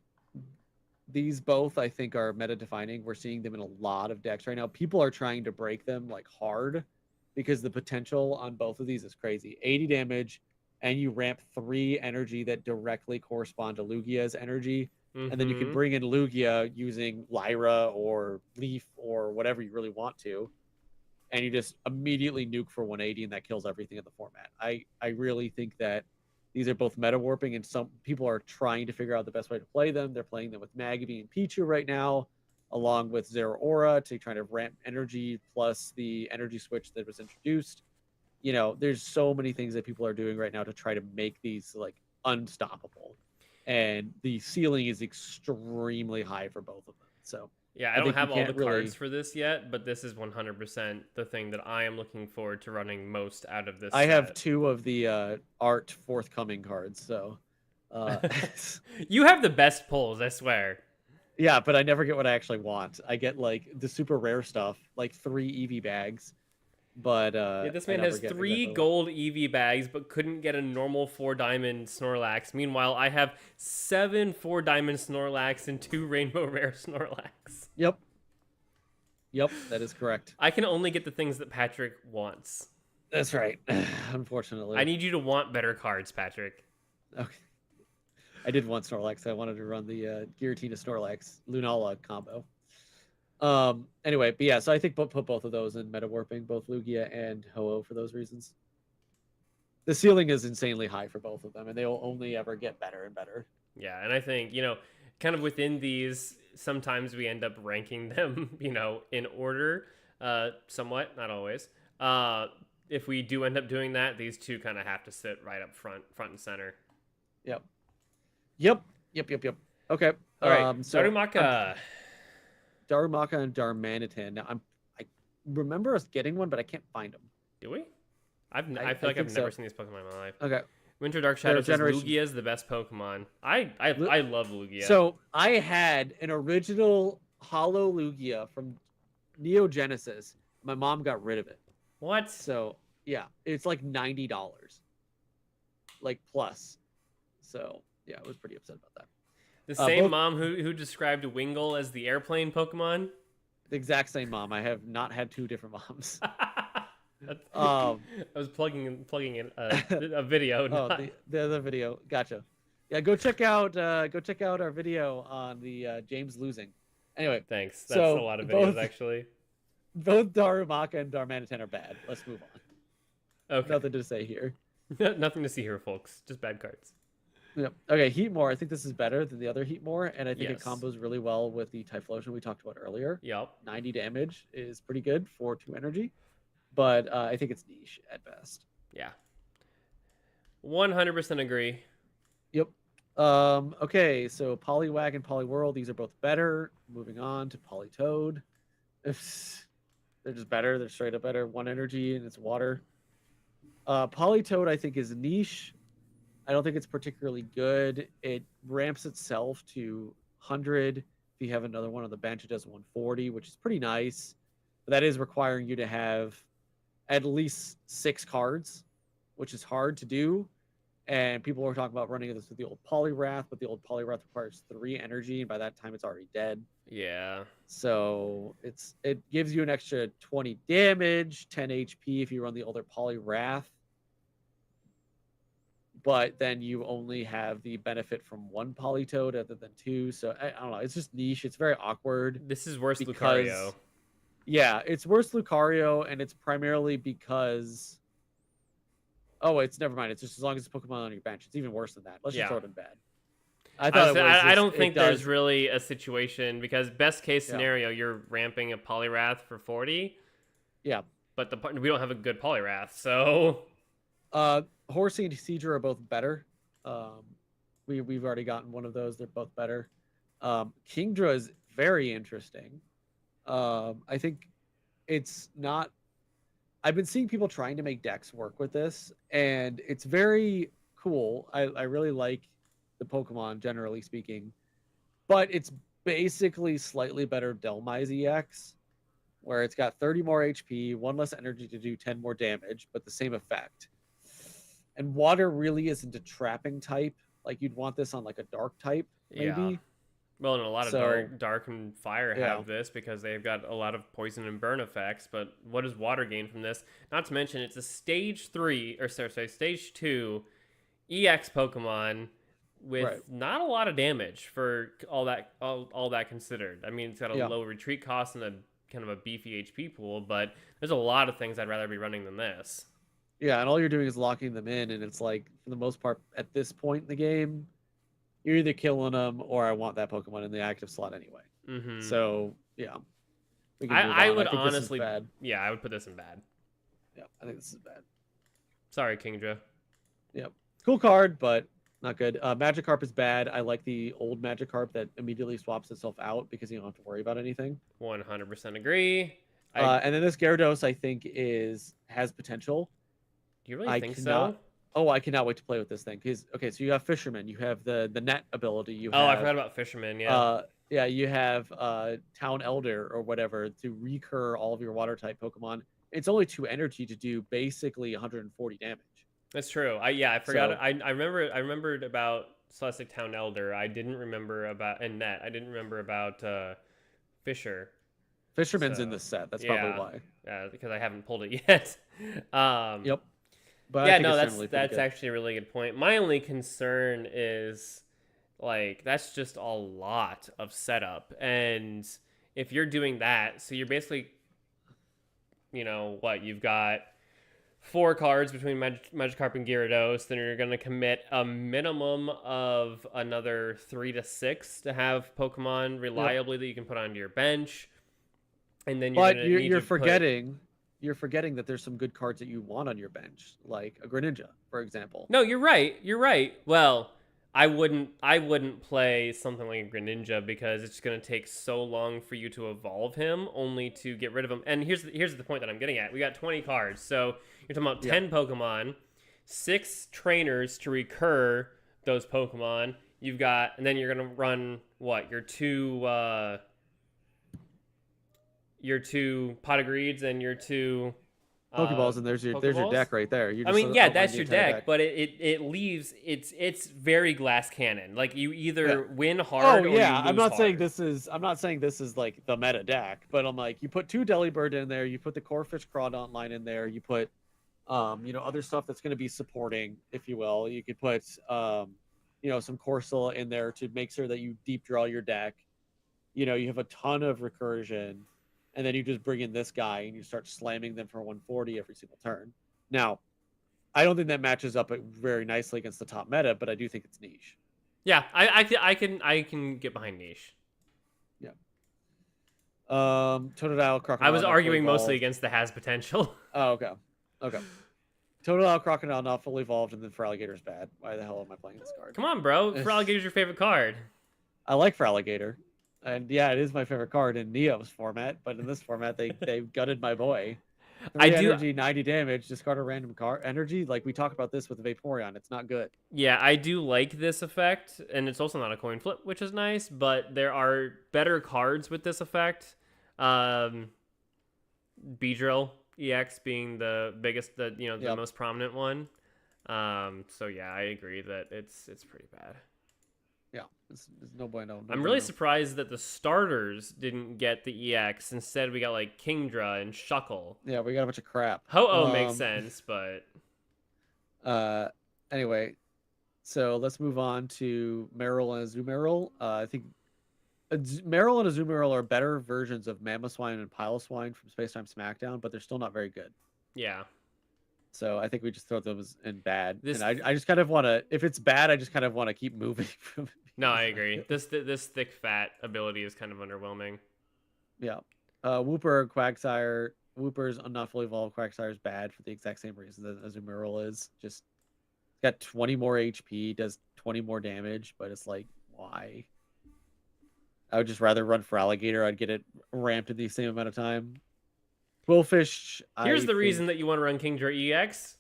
these both I think are meta defining. We're seeing them in a lot of decks right now. People are trying to break them like hard because the potential on both of these is crazy. 80 damage and you ramp 3 energy that directly correspond to Lugia's energy. And then you can Mm-hmm. bring in Lugia using Lyra or Leaf or whatever you really want to. And you just immediately nuke for 180, and that kills everything in the format. I really think that these are both meta warping, and some people are trying to figure out the best way to play them. They're playing them with Magby and Pichu right now, along with Zeraora to try to ramp energy plus the energy switch that was introduced. There's so many things that people are doing right now to try to make these like unstoppable. And the ceiling is extremely high for both of them. So Yeah, I I don't think you have all the can't really. cards for this yet, but this is 100% the thing that I am looking forward to running most out of this I have set. 2 of the art forthcoming cards, so uh You have the best pulls, I swear. yeah, but I never get what I actually want. I get like the super rare stuff, like 3 EV bags, but Yeah, this I man never has get 3 exactly what. gold EV bags, but couldn't get a normal 4-diamond Snorlax. Meanwhile, I have 7 4-diamond Snorlax and 2 rainbow rare Snorlax. Yep. Yep, that is correct. I can only get the things that Patrick wants. That's right. I Unfortunately. need you to want better cards, Patrick. Okay. I did want Snorlax. I wanted to run the Giratina Snorlax Lunala combo. Anyway, but yeah, so I think put both of those in meta warping, both Lugia and Ho-Oh for those reasons. The ceiling is insanely high for both of them, and they will only ever get better and better. Yeah, and I think, kind of within these, sometimes we end up ranking them, in order, somewhat, not always. If we do end up doing that, these two kind of have to sit right up front and center. Yep. Yep. Okay. All right, So Darumaka. Darumaka and Darmanitan. Now I remember us getting one, but I can't find them. Do we? I feel I like think I've never so. seen these Pokemon in my life. Okay. Winter Dark They're Shadow says generation. Lugia is the best Pokemon. I love Lugia. So I had an original Hollow Lugia from Neo Genesis. My mom got rid of it. What? So yeah, it's like $90, like plus. So yeah, I was pretty upset about that. The same Both mom who described Wingull as the airplane Pokemon? the exact same mom. I have not had 2 different moms. I was plugging in a video. Oh, the other video. Gotcha. Yeah, go check out our video on the James losing. Anyway, Thanks. That's so a lot of videos, actually. both Darumaka and Darmanitan are bad. Let's move on. Okay. Nothing to say here. Nothing to see here, folks. Just bad cards. Yep. Okay, Heatmore. I think this is better than the other Heatmore, and I think it Yes. combos really well with the Typhlosion we talked about earlier. Yep. 90 damage is pretty good for 2 energy, but I think it's niche at best. Yeah. 100% agree. Yep. Okay, so Poliwag and Poliwhirl, these are both better. Moving on to Politoad. They're just better. They're straight up better. 1 energy and it's water. Politoad, I think, is niche. I don't think it's particularly good. It ramps itself to 100. If you have another one on the bench, it does 140, which is pretty nice. But that is requiring you to have at least 6 cards, which is hard to do. And people were talking about running this with the old Poliwrath, but the old Poliwrath requires 3 energy, and by that time it's already dead. Yeah. So it gives you an extra 20 damage, 10 HP if you run the older Poliwrath. But then you only have the benefit from 1 Politoad rather than 2. So I don't know. It's just niche. It's very awkward. This is worse because, Lucario. Yeah, it's worse Lucario, and it's primarily because. Oh, it's never mind. It's just as long as it's Pokemon on your bench. It's even worse than that. Let's just throw it in bad. I don't think there's really a situation because best case scenario, you're ramping a Poliwrath for 40. Yeah. But we don't have a good Poliwrath, so. Horsey and Seadra are both better. We've already gotten one of those. They're both better. Kingdra is very interesting. I think it's not. I've been seeing people trying to make decks work with this, and it's very cool. I really like the Pokemon, generally speaking, but it's basically slightly better Delmise EX, where it's got 30 more HP, 1 less energy to do 10 more damage, but the same effect. And water really isn't a trapping type. Like you'd want this on like a dark type, maybe. Yeah. Well, and a lot of dark and fire have this because they've got a lot of poison and burn effects. But what does water gain from this? Not to mention, it's a stage 2 EX Pokemon Right. with not a lot of damage for all that considered. I mean, it's got a Yeah. low retreat cost and a kind of a beefy HP pool, but there's a lot of things I'd rather be running than this. Yeah, and all you're doing is locking them in, and it's like for the most part at this point in the game, you're either killing them or I want that Pokemon in the active slot anyway. Mm-hmm. So yeah, we can move I on. I would think this is honestly, bad. yeah, I would put this in bad. Yeah, I think this is bad. Sorry, Kingdra. Yeah, cool card, but not good. Magikarp is bad. I like the old Magikarp that immediately swaps itself out because you don't have to worry about anything. 100% agree. And then this Gyarados, I think, has potential. Do you really I think cannot. so? Oh, I cannot wait to play with this thing. Because okay, so you have Fisherman, you have the net ability, you Oh, I have forgot about Fisherman. Yeah. yeah, you have Town Elder or whatever to recur all of your water type Pokemon. It's only 2 energy to do basically 140 damage. That's true. I forgot. So I remembered about Celestic Town Elder. I didn't remember about and Net. I didn't remember about Fisher. Fisherman's in So this set. That's probably yeah, why. because I haven't pulled it yet. Yep. But I Yeah, think no, it's generally pretty that's good. actually a really good point. My only concern is like that's just a lot of setup, and if you're doing that, so you're basically, what you've got 4 cards between Magikarp and Gyarados, then you're going to commit a minimum of another 3 to 6 to have Pokemon reliably that you can put onto your bench, and then you're But going to need you're to put. you're forgetting that there's some good cards that you want on your bench, like a Greninja, for example. No, you're right. You're right. Well, I wouldn't play something like a Greninja because it's going to take so long for you to evolve him, only to get rid of him. And here's the point that I'm getting at. We got 20 cards, so you're talking about 10 Pokemon, 6 trainers to recur those Pokemon. You've got, and then you're going to run what your two pot of greeds and your two Pokeballs, and there's your Pokeballs. deck right there. You I just mean, yeah, outlined that's the your entire deck, but it leaves it's very glass cannon. Like you either win Oh hard or yeah, you lose hard. I'm not saying this is like the meta deck, but I'm like you put 2 Delibird in there, you put the Corphish Crawdaunt line in there, you put other stuff that's going to be supporting, if you will. You could put some Corsola in there to make sure that you deep draw your deck. You have a ton of recursion, and then you just bring in this guy and you start slamming them for 140 every single turn. Now, I don't think that matches up very nicely against the top meta, but I do think it's niche. Yeah, I can get behind niche. Yeah. Totodile, Crocodile. I was not fully arguing mostly evolved. against the has potential. Oh, okay. Okay. Totodile, Crocodile, not fully evolved, and then Feraligator's bad. Why the hell am I playing this card? Come on, bro. Feraligator's your favorite card. I like Feraligator. And yeah, it is my favorite card in Neo's format, but in this format, they gutted my boy. 3 energy, 90 damage, discard a random card. Energy, like we talk about this with the Vaporeon, it's not good. Yeah, I do like this effect, and it's also not a coin flip, which is nice, but there are better cards with this effect. Beedrill EX being the biggest, the most prominent one. So yeah, I agree that it's pretty bad. Yeah, it's no bueno. I'm really surprised that the starters didn't get the EX. Instead, we got like Kingdra and Shuckle. Yeah, we got a bunch of crap. Ho-Oh makes sense, but anyway, so let's move on to Meryl and Azumarill. I think Meryl and Azumarill are better versions of Mamoswine and Piloswine from Space Time Smackdown, but they're still not very good. Yeah. So I think we just throw those in bad. And I just kind of want to, if it's bad, I just kind of want to keep moving from it. No, I agree. This thick fat ability is kind of underwhelming. Yeah. Wooper, Quagsire. Wooper's not fully evolved. Quagsire is bad for the exact same reason that Azumarill is. Just got 20 more HP, does 20 more damage, but it's like, why? I would just rather run for Alligator. I'd get it ramped in the same amount of time. Quillfish. Here's the reason that you want to run Kingdra EX.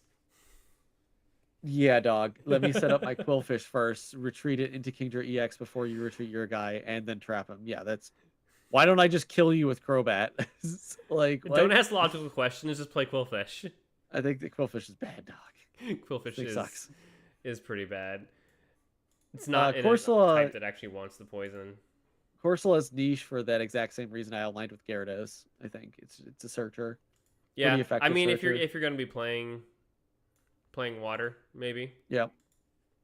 Yeah, dog. Let me set up my Quillfish first, retreat it into Kingdra EX before you retreat your guy, and then trap him. Yeah, that's... Why don't I just kill you with Crobat? Like, what? Don't ask logical questions, just play Quillfish. I think the Quillfish is bad, dog. Quillfish sucks. Is pretty bad. It's not a type that actually wants the poison. Corsola is niche for that exact same reason I outlined with Gyarados. I think it's a searcher. Yeah, I mean, if you're going to be playing water, maybe. Yeah.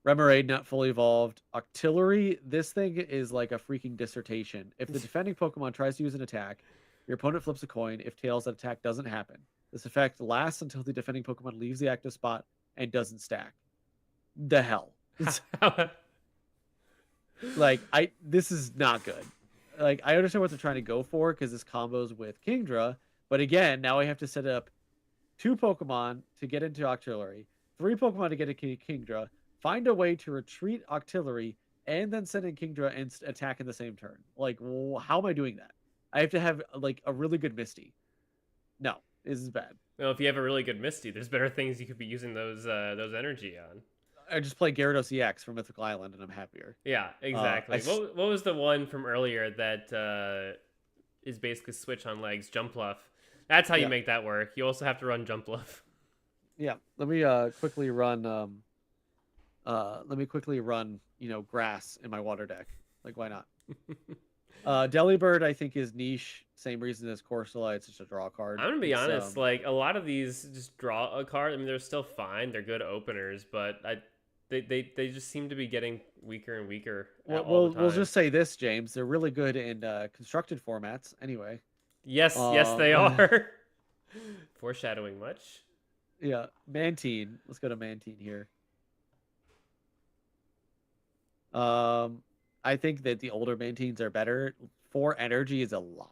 Remoraid not fully evolved. Octillery, this thing is like a freaking dissertation. If the defending Pokemon tries to use an attack, your opponent flips a coin. If tails, that attack doesn't happen. This effect lasts until the defending Pokemon leaves the active spot and doesn't stack. The hell. Like, this is not good. Like, I understand what they're trying to go for because this combos with Kingdra, but again, now I have to set up 2 Pokemon to get into Octillery, 3 Pokemon to get into Kingdra, find a way to retreat Octillery, and then send in Kingdra and attack in the same turn. Like, how am I doing that? I have to have like a really good Misty. No, this is bad. Well, if you have a really good Misty, there's better things you could be using those energy on. I just play Gyarados EX from Mythical Island and I'm happier. Yeah, exactly. What was the one from earlier that is basically switch on legs, Jumpluff? That's how you make that work. You also have to run Jumpluff. Yeah, let me quickly run grass in my water deck. Like, why not? Delibird, I think, is niche. Same reason as Corsola. It's just a draw card. I'm gonna be honest. Like, a lot of these just draw a card. I mean, they're still fine. They're good openers, but they just seem to be getting weaker and weaker. We'll just say this, James. They're really good in constructed formats. Anyway. Yes, they are. Foreshadowing much. Yeah, Mantine. Let's go to Mantine here. I think that the older Mantines are better. 4 energy is a lot.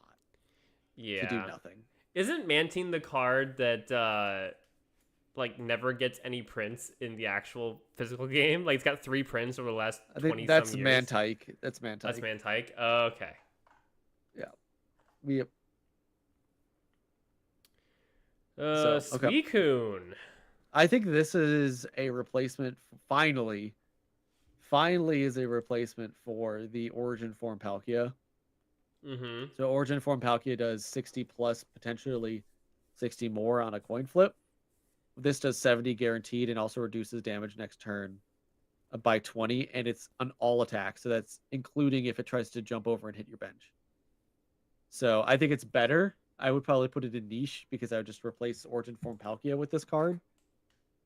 Yeah. To do nothing. Isn't Mantine the card that like never gets any prints in the actual physical game? Like, it's got 3 prints over the last 20 that's some years. Mantike. That's Mantike. That's Mantike. Okay. Yeah. Yep. Suicune. I think this is a replacement. Finally is a replacement for the Origin form Palkia. Mm-hmm. So Origin form Palkia does 60 plus, potentially 60 more on a coin flip. This does 70 guaranteed and also reduces damage next turn by 20, and it's an all attack. So that's including if it tries to jump over and hit your bench. So I think it's better. I would probably put it in niche because I would just replace Origin form Palkia with this card.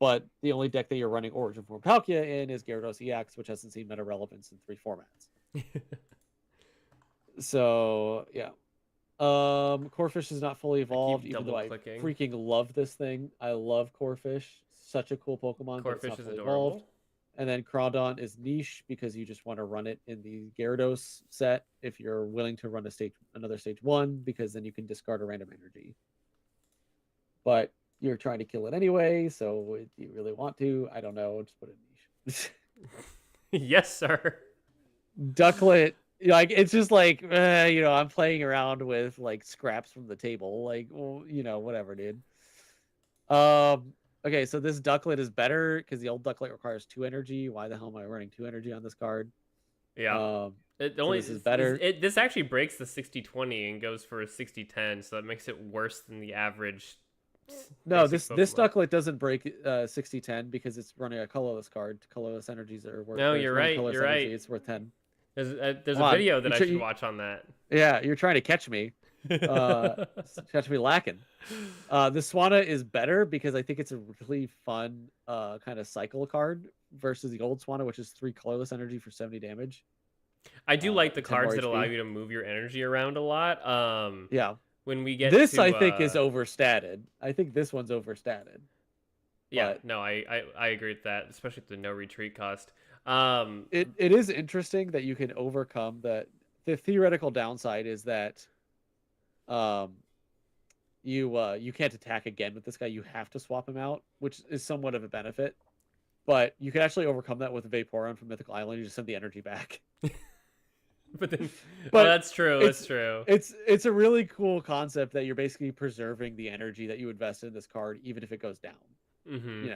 But the only deck that you're running Origin form Palkia in is Gyarados EX, which hasn't seen meta relevance in 3 formats. So yeah. Corphish is not fully evolved, even though I freaking love this thing. I love Corphish. Such a cool Pokemon. Corphish is adorable. Evolved. And then Crawdon is niche because you just want to run it in the Gyarados set if you're willing to run another stage 1, because then you can discard a random energy. But you're trying to kill it anyway, so do you really want to? I don't know. Just put it in niche. Yes, sir. Ducklet, like, it's just like, I'm playing around with like scraps from the table. Like, well, whatever, dude. Okay, so this Ducklet is better because the old Ducklet requires 2 energy. Why the hell am I running 2 energy on this card? Yeah. This is better. This actually breaks the 60-20 and goes for a 60-10, so that makes it worse than the average. No, this Ducklet doesn't break 60-10 because it's running a colorless card. Colorless energies are worth. No, you're right. You're right. It's worth 10. There's a video that I should watch on that. Yeah, you're trying to catch me. Catch me lacking. The Swanna is better because I think it's a really fun kind of cycle card versus the old Swanna, which is 3 colorless energy for 70 damage. I do like the cards that allow you to move your energy around a lot. Yeah. When we get this, I think is overstated. I think this one's overstated. Yeah, no, I agree with that, especially with the no retreat cost. It is interesting that you can overcome that. The theoretical downside is that you can't attack again with this guy. You have to swap him out, which is somewhat of a benefit. But you can actually overcome that with Vaporeon from Mythical Island. You just send the energy back. But that's true. That's true. It's a really cool concept that you're basically preserving the energy that you invested in this card, even if it goes down. Mm-hmm.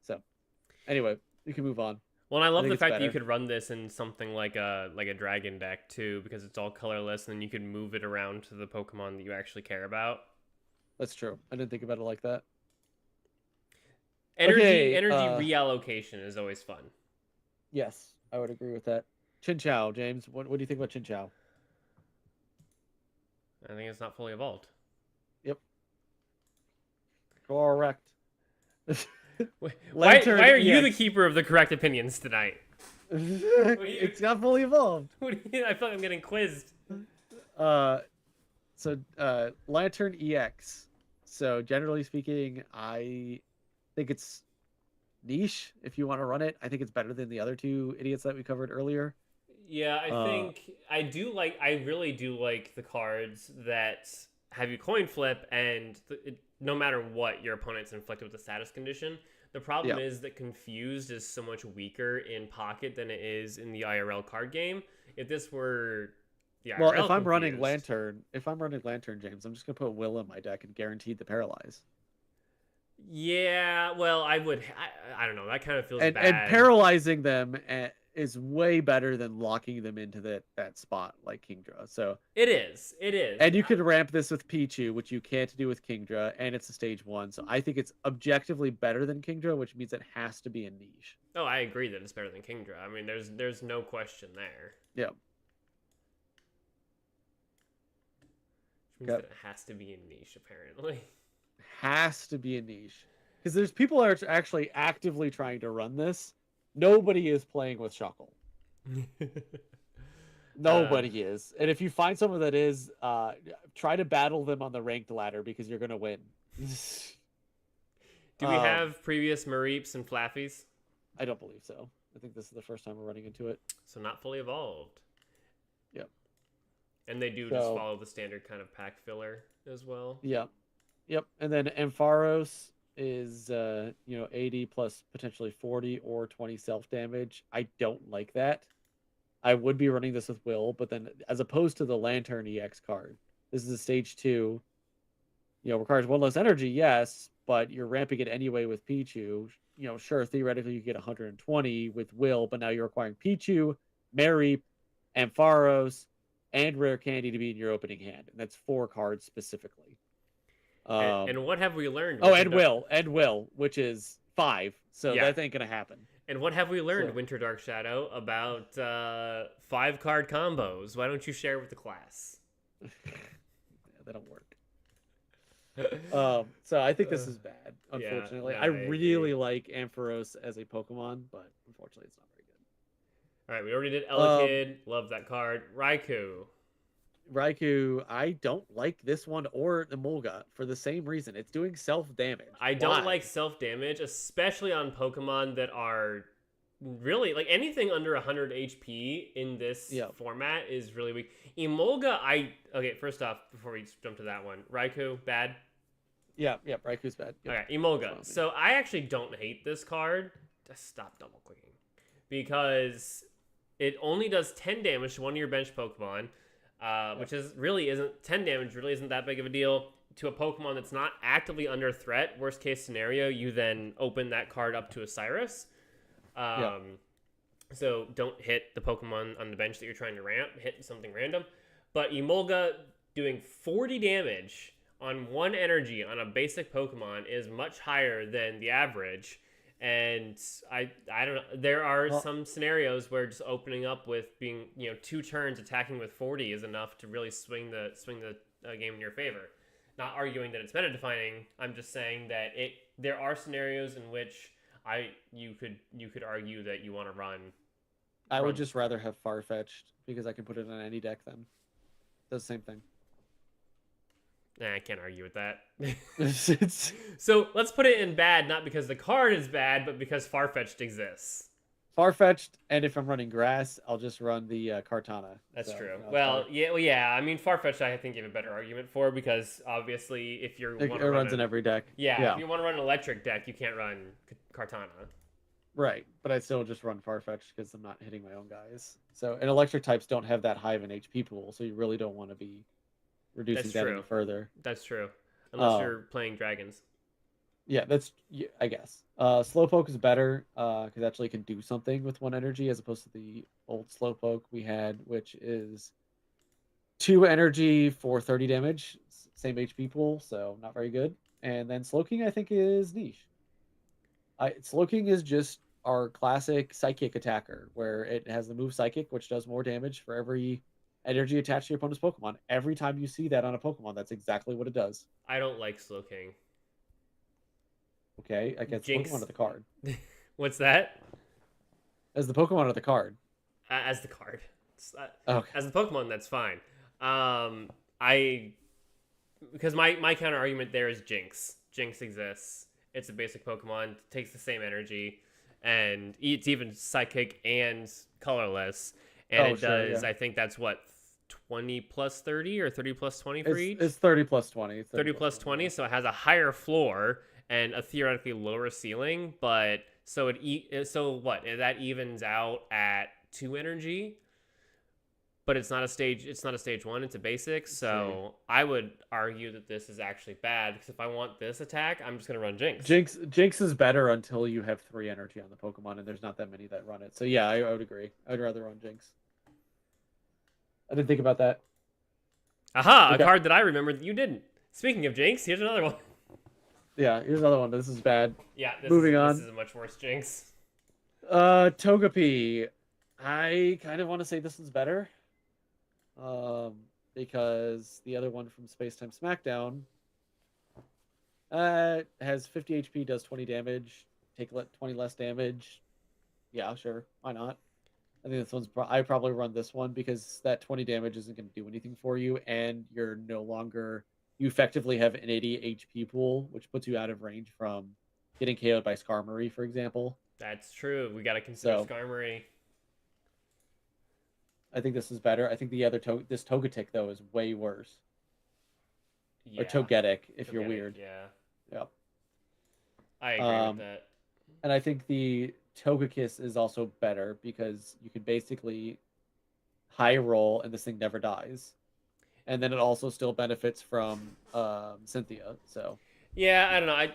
So anyway, you can move on. Well, and I love the fact that you could run this in something like a dragon deck too, because it's all colorless, and then you can move it around to the Pokemon that you actually care about. That's true. I didn't think about it like that. Energy reallocation is always fun. Yes, I would agree with that. Chinchou, James, what do you think about Chinchou? I think it's not fully evolved. Yep. Correct. Lantern why are you the EX. keeper of the correct opinions tonight? It's got fully evolved. I feel like I'm getting quizzed. Uh, Lantern EX. So generally speaking, I think it's niche if you want to run it. I think it's better than the other two idiots that we covered earlier. Yeah, I Uh, think I really do like the cards that have you coin flip, and no matter what your opponent's inflicted with a status condition. The problem yeah. is that Confused is so much weaker in Pocket than it is in the IRL card game. If this were the Well, IRL Confused, if I'm running Lantern, James, I'm just gonna put Will in my deck and guaranteed the paralyze. yeah, well, I don't know. That kind of feels And bad. paralyzing them is way better than locking them into that spot like Kingdra. So It is. It is. and you could ramp this with Pichu, which you can't do with Kingdra, and it's a stage 1. So I think it's objectively better than Kingdra, which means it has to be a niche. Oh, I agree that it's better than Kingdra. I mean, there's no question there. Yeah. Which means that it has to be a niche, apparently. Has to be a niche. Because there's people that are actually actively trying to run this. Nobody is playing with Shuckle. Nobody is. And if you find someone that is, try to battle them on the ranked ladder because you're going to win. Do we have previous Mareeps and Flaffies? I don't believe so. I think this is the first time we're running into it. So not fully evolved. Yep. And they do just follow the standard kind of pack filler as well. Yeah. Yep. And then Ampharos is 80 plus potentially 40 or 20 self damage. I don't like that. I would be running this with Will, but then as opposed to the Lantern EX card, this is a stage 2. Requires 1 less energy, yes, but you're ramping it anyway with Pichu. Sure, theoretically you get 120 with Will, but now you're requiring Pichu, Mareep, Ampharos, and Rare Candy to be in your opening hand, and that's 4 cards specifically. And what have we learned? Oh, and Will, which is 5. So that ain't gonna happen. And what have we learned, Winter Dark Shadow, about 5-card combos? Why don't you share with the class? They don't work. So I think this is bad. Unfortunately, I really like Ampharos as a Pokemon, but unfortunately, it's not very good. All right, we already did Elekid. Love that card. Raikou, I don't like this one or the Emolga for the same reason. It's doing self-damage. I don't like self-damage, especially on Pokemon that are really, like, anything under 100 HP in this format is really weak. Emolga, okay, first off, before we jump to that one, Raikou, bad? Yeah, Raikou's bad. Yep. Okay, Emolga. So I actually don't hate this card. Just stop double-clicking. Because it only does 10 damage to one of your bench Pokemon. Which isn't 10 damage really isn't that big of a deal to a Pokemon that's not actively under threat. Worst case scenario, you then open that card up to a Cyrus. So don't hit the Pokemon on the bench that you're trying to ramp. Hit something random. But Emolga doing 40 damage on 1 energy on a basic Pokemon is much higher than the average. And I don't know. There are some scenarios where just opening up with being 2 turns attacking with 40 is enough to really swing the game in your favor. Not arguing that it's meta defining. I'm just saying that there are scenarios in which you could argue that you want to run. I would just rather have Farfetch'd because I can put it on any deck then. Does the same thing. Nah, I can't argue with that. So let's put it in bad, not because the card is bad, but because Farfetch'd exists. Farfetch'd, and if I'm running grass, I'll just run the Kartana. That's true. Yeah. I mean, Farfetch'd, I think you have a better argument for because obviously, if you're it runs in every deck. Yeah, if you want to run an electric deck, you can't run Kartana. Right, but I still just run Farfetch'd because I'm not hitting my own guys. So, and electric types don't have that high of an HP pool, so you really don't want to be reducing that any further. That's true. Unless you're playing dragons. Yeah, I guess. Slowpoke is better because it actually can do something with 1 energy as opposed to the old Slowpoke we had, which is 2 energy for 30 damage, same HP pool, so not very good. And then Slowking, I think, is niche. Slowking is just our classic Psychic attacker, where it has the move Psychic, which does more damage for every energy attached to your opponent's Pokemon. Every time you see that on a Pokemon, that's exactly what it does. I don't like Slowking. Okay, I guess the Pokemon Jinx. of the card. What's that? As the Pokemon of the card. As the card. Okay. As the Pokemon, that's fine. I because my counter argument there is Jinx. Jinx exists. It's a basic Pokemon. Takes the same energy, and it's even psychic and colorless. And Oh, it sure, does. yeah. I think that's what 20 plus 30 or 30 plus 20 for each. It's 30 plus 20. It's 30 plus 20, yeah. so it has a higher floor and a theoretically lower ceiling. But so so what? That evens out at 2 energy, but it's not a stage. It's not a stage 1. It's a basic. So I would argue that this is actually bad because if I want this attack, I'm just gonna run Jinx. Jinx is better until you have 3 energy on the Pokemon, and there's not that many that run it. So yeah, I would agree. I would rather run Jinx. I didn't think about that. Aha! Okay. A card that I remember that you didn't. Speaking of Jinx, here's another one. Yeah, here's another one. This is bad. Yeah, Moving on. This is a much worse Jinx. Togepi. I kind of want to say this is better. Because the other one from Space Time Smackdown has 50 HP, does 20 damage, take 20 less damage. Yeah, sure. Why not? I think this one's I probably run this one because that 20 damage isn't going to do anything for you, and you're no longer you effectively have an 80 HP pool, which puts you out of range from getting KO'd by Skarmory, for example. That's true. We got to consider Skarmory. I think this is better. I think the other this Togetic though is way worse. Yeah. Or Togetic if you're weird. Yeah. Yep. I agree with that. And I think the Togekiss is also better because you can basically high roll and this thing never dies. And then it also still benefits from Cynthia. So yeah, I don't know.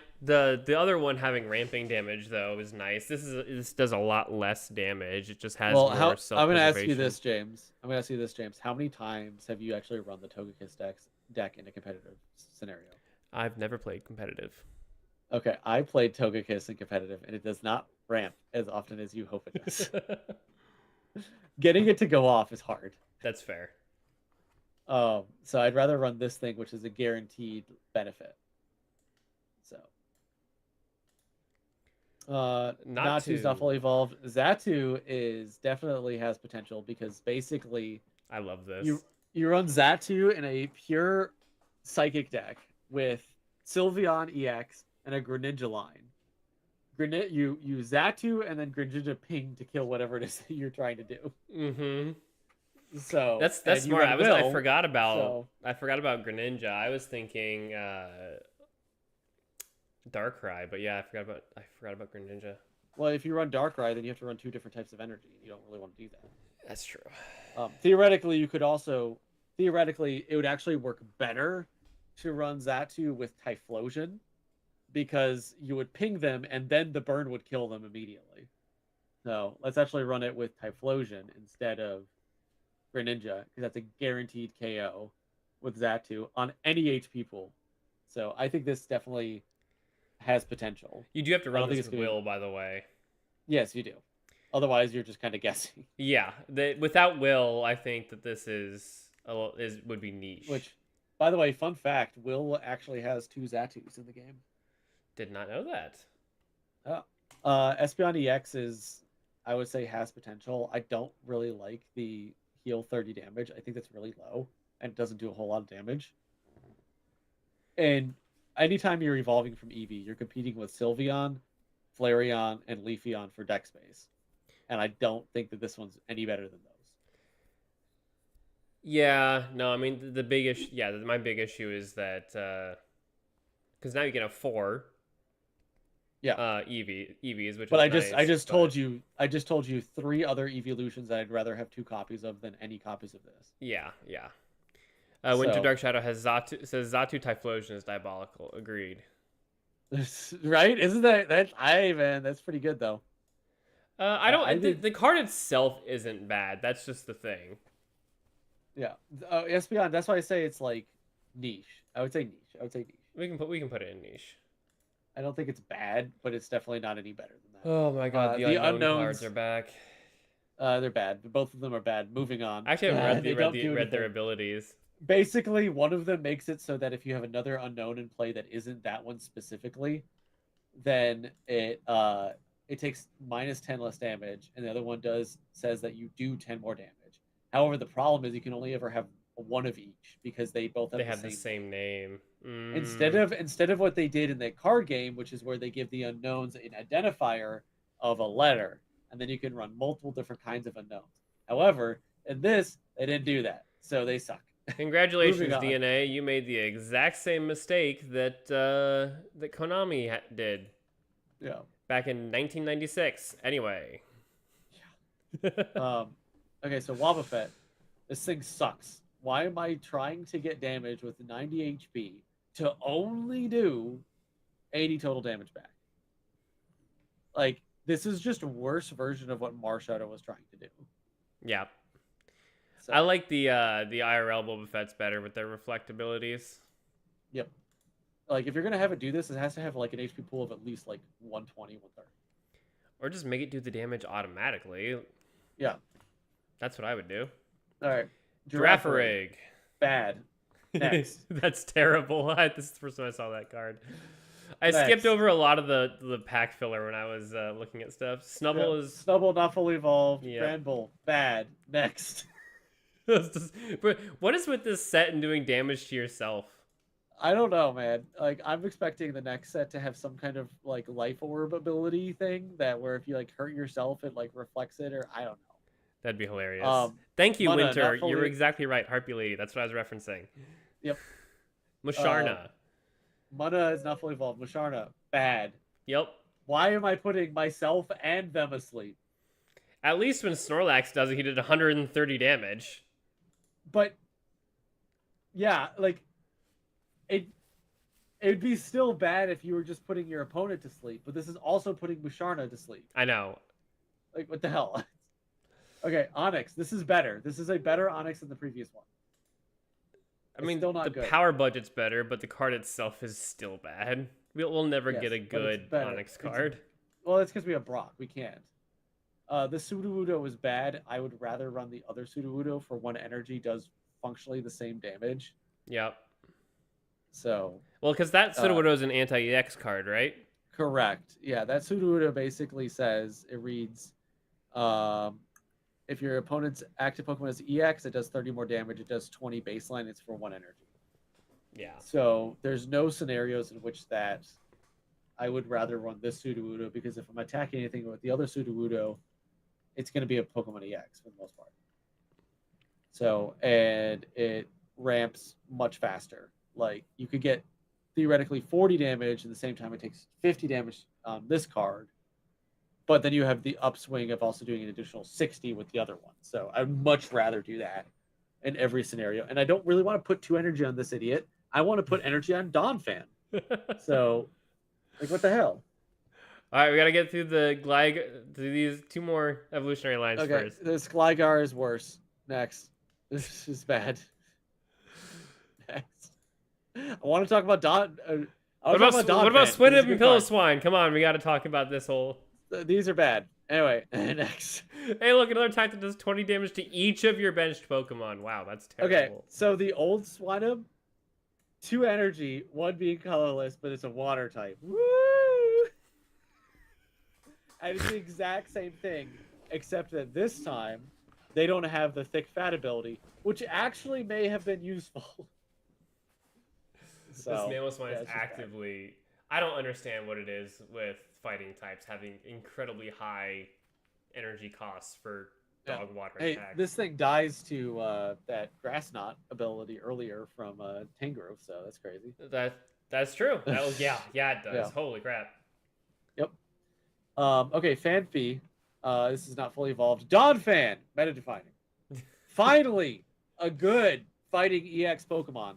The other one having ramping damage though is nice. This does a lot less damage. It just has more self-preservation. I'm gonna ask you this, James. How many times have you actually run the Togekiss deck in a competitive scenario? I've never played competitive. Okay, I played Togekiss in competitive, and it does not ramp as often as you hope it does. Getting it to go off is hard. That's fair. So I'd rather run this thing, which is a guaranteed benefit. So, Natu's not fully evolved. Xatu definitely has potential because basically, I love this. You run Xatu in a pure psychic deck with Sylveon EX and a Greninja line. You use Xatu and then Greninja ping to kill whatever it is that you're trying to do. Mm-hmm. So that's smart. I forgot about Greninja. I was thinking Darkrai, but yeah, I forgot about Greninja. Well, if you run Darkrai, then you have to run 2 different types of energy. You don't really want to do that. That's true. Theoretically, it would actually work better to run Xatu with Typhlosion because you would ping them and then the burn would kill them immediately. So let's actually run it with Typhlosion instead of Greninja because that's a guaranteed KO with Xatu on any HP pool. So I think this definitely has potential. You do have to run this with Will, by the way. Yes, you do. Otherwise, you're just kind of guessing. Yeah, without Will, I think that this would be niche. Which, by the way, fun fact: Will actually has 2 Xatus in the game. Did not know that. Espeon EX I would say, has potential. I don't really like the heal 30 damage. I think that's really low, and it doesn't do a whole lot of damage. And anytime you're evolving from Eevee, you're competing with Sylveon, Flareon, and Leafeon for deck space. And I don't think that this one's any better than those. Yeah, no, I mean, my big issue is that, because now you can have 4 EVs, which but is I just told you 3 other evolutions that I'd rather have 2 copies of than any copies of this. Yeah. Winter Dark Shadow says Xatu Typhlosion is diabolical. Agreed. Right? Isn't that's pretty good though. The card itself isn't bad. That's just the thing. Yeah. Espeon, that's why I say it's like niche. I would say niche. We can put it in niche. I don't think it's bad, but it's definitely not any better than that. Oh my god, the unknown cards are back. They're bad. Both of them are bad. Moving on. Actually, I haven't read their abilities. Basically, one of them makes it so that if you have another unknown in play that isn't that one specifically, then it takes -10 less damage, and the other one says that you do 10 more damage. However, the problem is you can only ever have one of each because they both They have the have the same same name. Instead of what they did in the card game, which is where they give the unknowns an identifier of a letter, and then you can run multiple different kinds of unknowns. However, in this, they didn't do that, so they suck. Moving Congratulations, on. DNA. You made the exact same mistake that that Konami did Yeah. back in 1996. Anyway. Um, okay, so Wobbuffet. This thing sucks. Why am I trying to get damage with 90 HP to only do 80 total damage back? Like, this is just a worse version of what Marshadow was trying to do. Yeah. So, I like the IRL Boba Fett's better with their reflect abilities. yep. Like, if you're going to have it do this, it has to have, like, an HP pool of at least, like, 120, 130. Or just make it do the damage automatically. Yeah. That's what I would do. All right. Girafarig. Bad. Next. That's terrible. This is the first time I saw that card. I Next. skipped over a lot of the pack filler when I was looking at stuff. Snubble is... Snubble, not fully evolved. Yep. Granbull, bad. Next. But what is with this set and doing damage to yourself? I don't know, man. Like, I'm expecting the next set to have some kind of, like, life orb ability thing that where if you, like, hurt yourself, it, like, reflects it, or I don't know. That'd be hilarious. Thank you, Mana, Winter. fully... You were exactly right. Harpy Lady. That's what I was referencing. Yep. Musharna. Mana is not fully evolved. Musharna, bad. Yep. Why am I putting myself and them asleep? At least when Snorlax does it, he did 130 damage. But, yeah, like, it'd be still bad if you were just putting your opponent to sleep, but this is also putting Musharna to sleep. I know. Like, what the hell? Okay, Onyx. This is better. This is a better Onyx than the previous one. I mean, still not the good. power budget's better, but the card itself is still bad. We'll never get a good Onyx card. Well, it's because we have Brock. We can't. The Sudowoodo is bad. I would rather run the other Sudowoodo for 1 energy. Does functionally the same damage. Yep. So. Well, because that Sudowoodo is an anti-EX card, right? Correct. Yeah, that Sudowoodo basically says, it reads, if your opponent's active Pokemon is EX, it does 30 more damage. It does 20 baseline. It's for 1 energy. Yeah. So there's no scenarios in which that I would rather run this Sudowoodo, because if I'm attacking anything with the other Sudowoodo, it's going to be a Pokemon EX for the most part. So, and it ramps much faster. Like, you could get theoretically 40 damage at the same time it takes 50 damage on this card. But then you have the upswing of also doing an additional 60 with the other one. So I'd much rather do that in every scenario. And I don't really want to put 2 energy on this idiot. I want to put energy on Donphan. So, like, what the hell? All right, we got to get through these 2 more evolutionary lines first. This Gligar is worse. Next. This is bad. Next. I want to talk about what about Swinub and Pillow-Swine? Come on, we got to talk about this whole... These are bad. Anyway, next. Hey, look, another type that does 20 damage to each of your benched Pokemon. Wow, that's terrible. Okay, so the old Swinub, 2 energy, 1 being colorless, but it's a water type. Woo! And it's the exact same thing, except that this time, they don't have the thick fat ability, which actually may have been useful. So, this Mamoswine is actively... Bad. I don't understand what it is with fighting types having incredibly high energy costs for dog water attacks. This thing dies to that Grass Knot ability earlier from Tangrowth, so that's crazy. That's true. Yeah, it does. Yeah. Holy crap. Yep. Okay, Fanpy. This is not fully evolved. Donphan, meta defining. Finally, a good fighting EX Pokemon.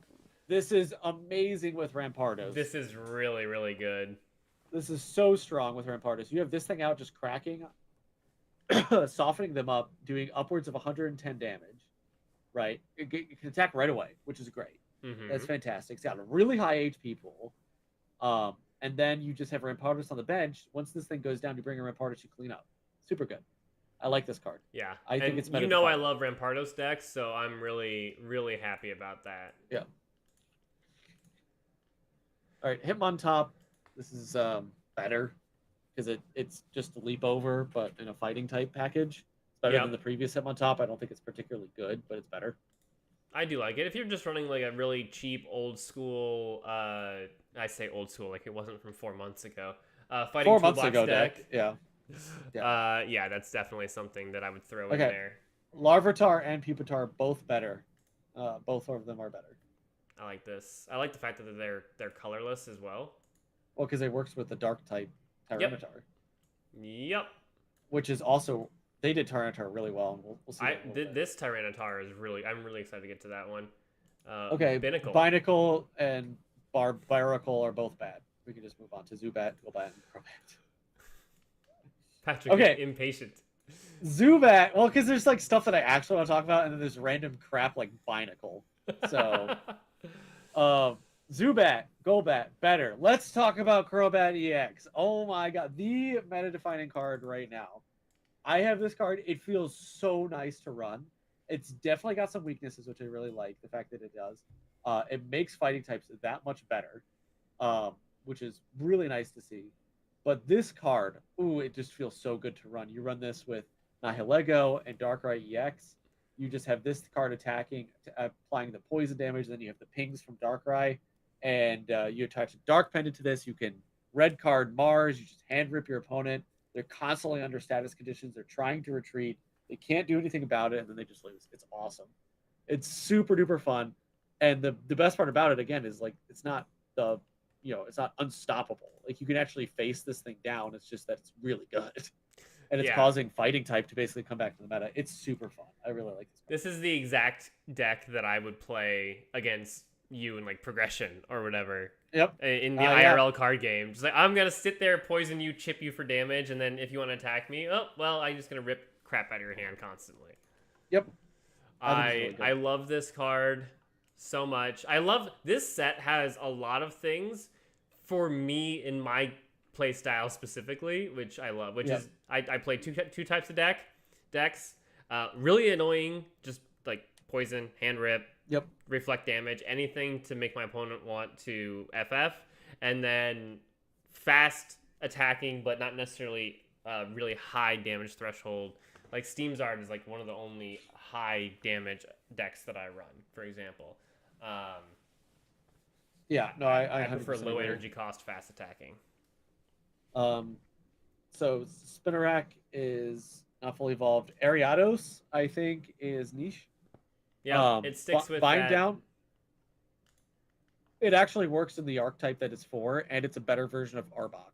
This is amazing with Rampardos. This is really, really good. This is so strong with Rampardos. You have this thing out just cracking, softening them up, doing upwards of 110 damage, right? It can attack right away, which is great. Mm-hmm. That's fantastic. It's got a really high HP pool. And then you just have Rampardos on the bench. Once this thing goes down, you bring a Rampardos, you clean up. Super good. I like this card. Yeah. I think it's better. You know I love Rampardos decks, so I'm really, really happy about that. Yeah. All right, Hitmontop. This is better because it's just a leap over, but in a fighting type package. It's better than Yep. the previous Hitmontop. I don't think it's particularly good, but it's better. I do like it. If you're just running like a really cheap old school, I say old school like it wasn't from 4 months ago. Fighting 4 months toolbox ago deck. deck, yeah, yeah. Yeah, that's definitely something that I would throw in Okay, there. Larvitar and Pupitar both better. Both of them are better. I like this. I like the fact that they're colorless as well. Well, because it works with the dark type Yep. Tyranitar, Yep. which is also they did Tyranitar really well, and we'll see I that in a little bit. this Tyranitar is really. I'm really excited to get to that one. Okay, Binnacle. Binacle and Barbaracle are both bad. We can just move on to Zubat, Golbat, and Crobat. Patrick Okay. is impatient. Zubat, well, because there's like stuff that I actually want to talk about, and then there's random crap like Binacle. So, Zubat, Golbat, better. Let's talk about Crobat EX. Oh my god, the meta-defining card right now. I have this card. It feels so nice to run. It's definitely got some weaknesses, which I really like. The fact that it does. It makes fighting types that much better, which is really nice to see. But this card, ooh, it just feels so good to run. You run this with Nihilego and Darkrai EX. You just have this card attacking, applying the poison damage. Then you have the pings from Darkrai, and you attach a Dark Pendant to this. You can red card Mars. You just hand rip your opponent. They're constantly under status conditions. They're trying to retreat. They can't do anything about it, and then they just lose. It's awesome. It's super duper fun. And the best part about it, again, is like it's not it's not unstoppable. Like you can actually face this thing down. It's just that it's really good. And it's causing fighting type to basically come back to the meta. It's super fun. I really like this card. This is the exact deck that I would play against you in like progression or whatever. Yep. In the IRL card game. Just like I'm gonna sit there, poison you, chip you for damage, and then if you want to attack me, oh well, I'm just gonna rip crap out of your hand constantly. Yep. I love this card so much. I love this set has a lot of things for me in my play style specifically, which I love, which is I play two types of decks. Really annoying, just like poison, hand rip, reflect damage, anything to make my opponent want to FF, and then fast attacking, but not necessarily really high damage threshold. Like Steam's Art is like one of the only high damage decks that I run, for example. I prefer low energy cost, fast attacking. So Spinarak is not fully evolved. Ariados, I think, is niche. Yeah, it sticks with Bind that. Down. It actually works in the archetype that it's for, and it's a better version of Arbok.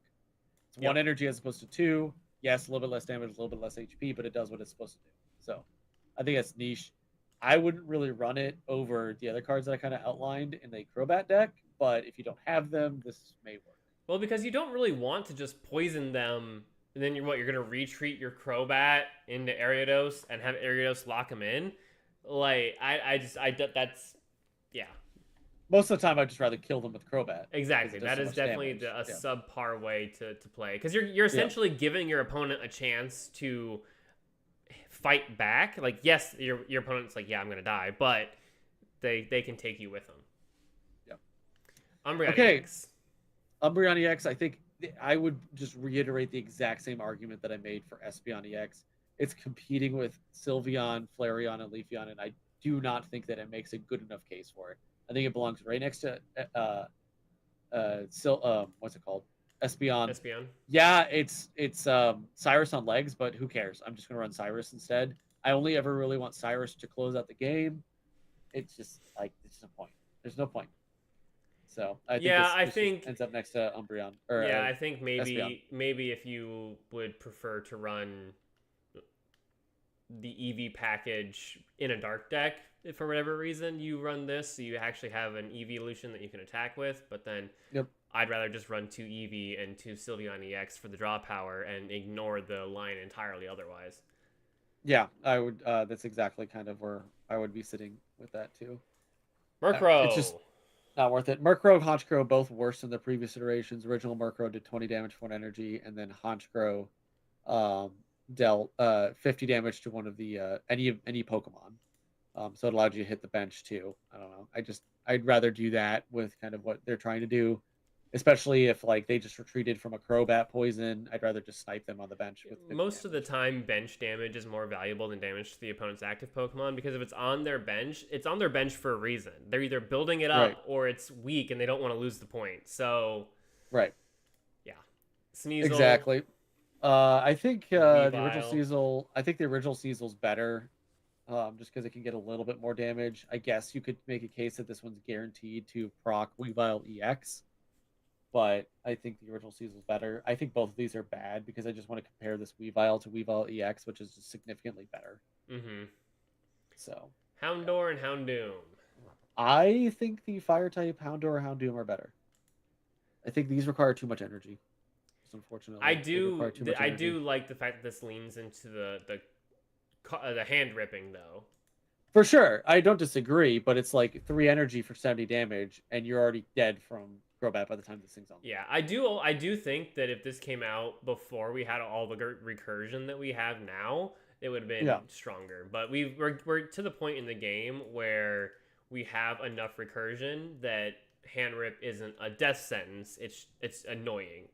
It's 1 energy as opposed to 2. Yes, a little bit less damage, a little bit less HP, but it does what it's supposed to do. So I think that's niche. I wouldn't really run it over the other cards that I kind of outlined in the Crobat deck, but if you don't have them, this may work. Well, because you don't really want to just poison them, and then you're going to retreat your Crobat into Ariados and have Ariados lock them in? Like, that's, yeah. Most of the time, I'd just rather kill them with Crobat. Exactly. That is definitely a subpar way to play. Because you're essentially giving your opponent a chance to fight back. Like, yes, your opponent's like, yeah, I'm going to die, but they can take you with them. Yep. Umbreon EX. Umbreon EX, I think I would just reiterate the exact same argument that I made for Espeon EX. It's competing with Sylveon, Flareon, and Leafeon, and I do not think that it makes a good enough case for it. I think it belongs right next to what's it called? Espeon. Espeon. Yeah, it's Cyrus on legs, but who cares? I'm just gonna run Cyrus instead. I only ever really want Cyrus to close out the game. It's just like it's no point. There's no point. So I think this ends up next to Umbreon. I think Espeon. maybe if you would prefer to run the EV package in a dark deck, if for whatever reason you run this, so you actually have an EV evolution that you can attack with, but then I'd rather just run 2 EV and 2 Sylveon EX for the draw power and ignore the line entirely otherwise. Yeah, I would. That's exactly kind of where I would be sitting with that too. Murkrow. It's just not worth it. Murkrow, Honchkrow, both worse than the previous iterations. Original Murkrow did 20 damage for 1 energy, and then Honchkrow dealt 50 damage to one of the any Pokemon. So it allowed you to hit the bench too. I don't know. I'd rather do that with kind of what they're trying to do. especially if like they just retreated from a Crobat poison. I'd rather just snipe them on the bench with 50 Most of the damage. time, bench damage is more valuable than damage to the opponent's active Pokemon because if it's on their bench, it's on their bench for a reason. They're either building it Right, up or it's weak and they don't want to lose the point. So, right, yeah. Sneasel, exactly. I think the original Weavile. Cecil. I think the original Cecil's better, just because it can get a little bit more damage. I guess you could make a case that this one's guaranteed to proc Weavile EX, but I think the original Cecil's better. I think both of these are bad because I just want to compare this Weavile to Weavile EX, which is just significantly better. Mm-hmm. So, yeah. Houndour and Houndoom. I think the Fire type Houndour and Houndoom are better. I think these require too much energy. Just I unfortunately, they do, require too much I energy. do like the fact that this leans into the hand ripping though. For sure, I don't disagree, but it's like 3 energy for 70 damage, and you're already dead from Crobat by the time this thing's on the Yeah, field. I do think that if this came out before we had all the recursion that we have now, it would have been Yeah, stronger. But we're to the point in the game where we have enough recursion that hand rip isn't a death sentence. It's annoying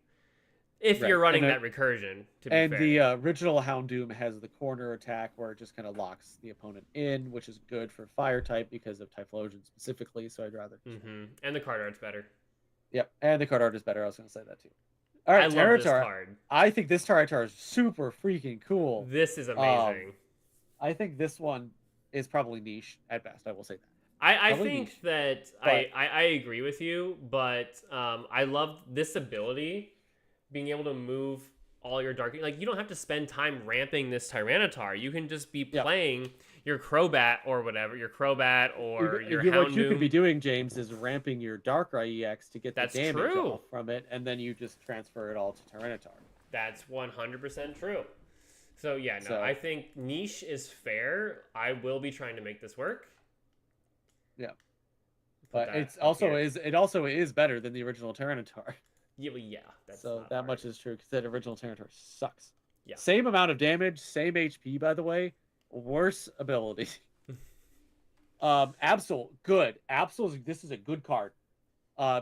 if you're right. running that recursion. To be And fair, the original Houndoom has the corner attack where it just kind of locks the opponent in, which is good for Fire type because of Typhlosion specifically. So I'd rather just run that. and the card art's better. Yep, and the card art is better. I was going to say that too. All I right, love this Tyranitar. card. I think this Tyranitar is super freaking cool. This is Um, amazing. I think this one is probably niche at best. I will say that. I Probably think niche, that but I agree with you, but I love this ability, being able to move all your dark. Like you don't have to spend time ramping this Tyranitar. You can just be yeah, playing your Crobat or whatever, your Crobat or your what you could be Houndoom. doing, James, is ramping your Darkrai EX to get the That's damage true. off from it, and then you just transfer it all to Tyranitar. That's 100% true. So yeah, no, So I think niche is fair. I will be trying to make this work. yeah, Put but that up here. it also is better than the original Tyranitar. Yeah, well, yeah, that's So not that hard. much is true because that original Tyranitar sucks. Yeah. Same amount of damage, same HP, by the way. Worse ability. Absol, good. Absol, this is a good card.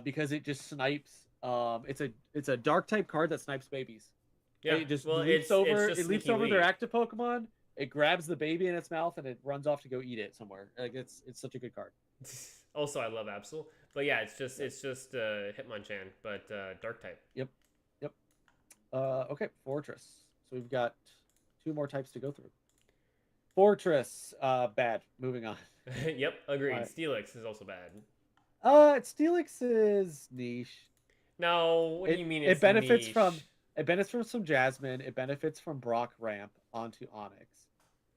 Because it just snipes. It's a dark type card that snipes babies. Yeah. It just Well, leaps it's over. just It leaps sneaky over their Lee. active Pokemon. It grabs the baby in its mouth and it runs off to go eat it somewhere. Like it's such a good card. Also, I love Absol, but yeah, Yep. it's just Hitmonchan, but dark type. Yep. Yep. Okay. Fortress. So we've got 2 more types to go through. Fortress. Bad. Moving on. Yep, agreed. All Steelix is also bad. right. Steelix is niche. No, what do you mean It it's benefits from niche? some Jasmine. It benefits from Brock ramp onto Onyx.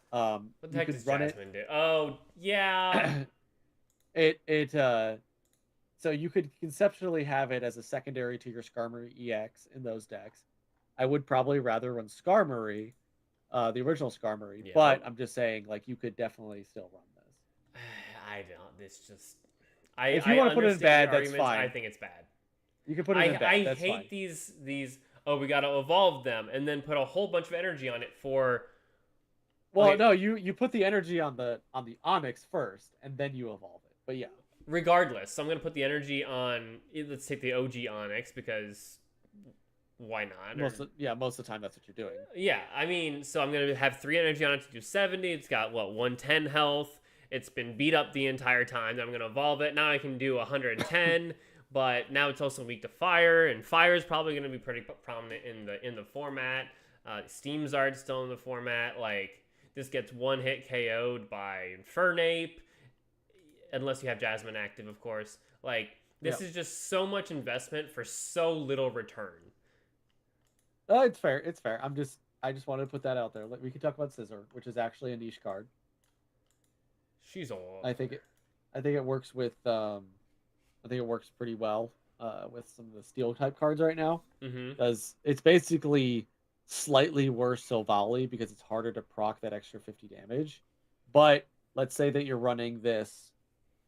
What the You heck could does run it. Jasmine do? Oh, yeah. it so you could conceptually have it as a secondary to your Skarmory EX in those decks. I would probably rather run Skarmory, the original Skarmory, but Yep. I'm just saying like you could definitely still run this. I don't. This just. If you I want to put it in understand the bad, that's arguments. I fine. think it's bad. You can put it in bad. I That's fine. hate these. Oh, we got to evolve them and then put a whole bunch of energy on it for. Well, Okay, no, you put the energy on the Onyx first, and then you evolve it. But yeah, regardless, so I'm gonna put the energy on. Let's take the OG Onyx because why not? most of the time that's what you're doing. Yeah, I mean, so I'm gonna have 3 energy on it to do 70. It's got what 110 health. It's been beat up the entire time. I'm gonna evolve it. Now I can do 110, but now it's also weak to fire, and fire is probably gonna be pretty prominent in the format. Steam Zard's still in the format. Like this gets one hit KO'd by Infernape, unless you have Jasmine active, of course. Like Yeah, this is just so much investment for so little return. it's fair. It's fair. I just wanted to put that out there. We could talk about Scissor, which is actually a niche card. She's old. I think it, I think it works with I think it works pretty well with some of the steel type cards right now Mm-hmm. because it's basically slightly worse Silvally because it's harder to proc that extra 50 damage. But let's say that you're running this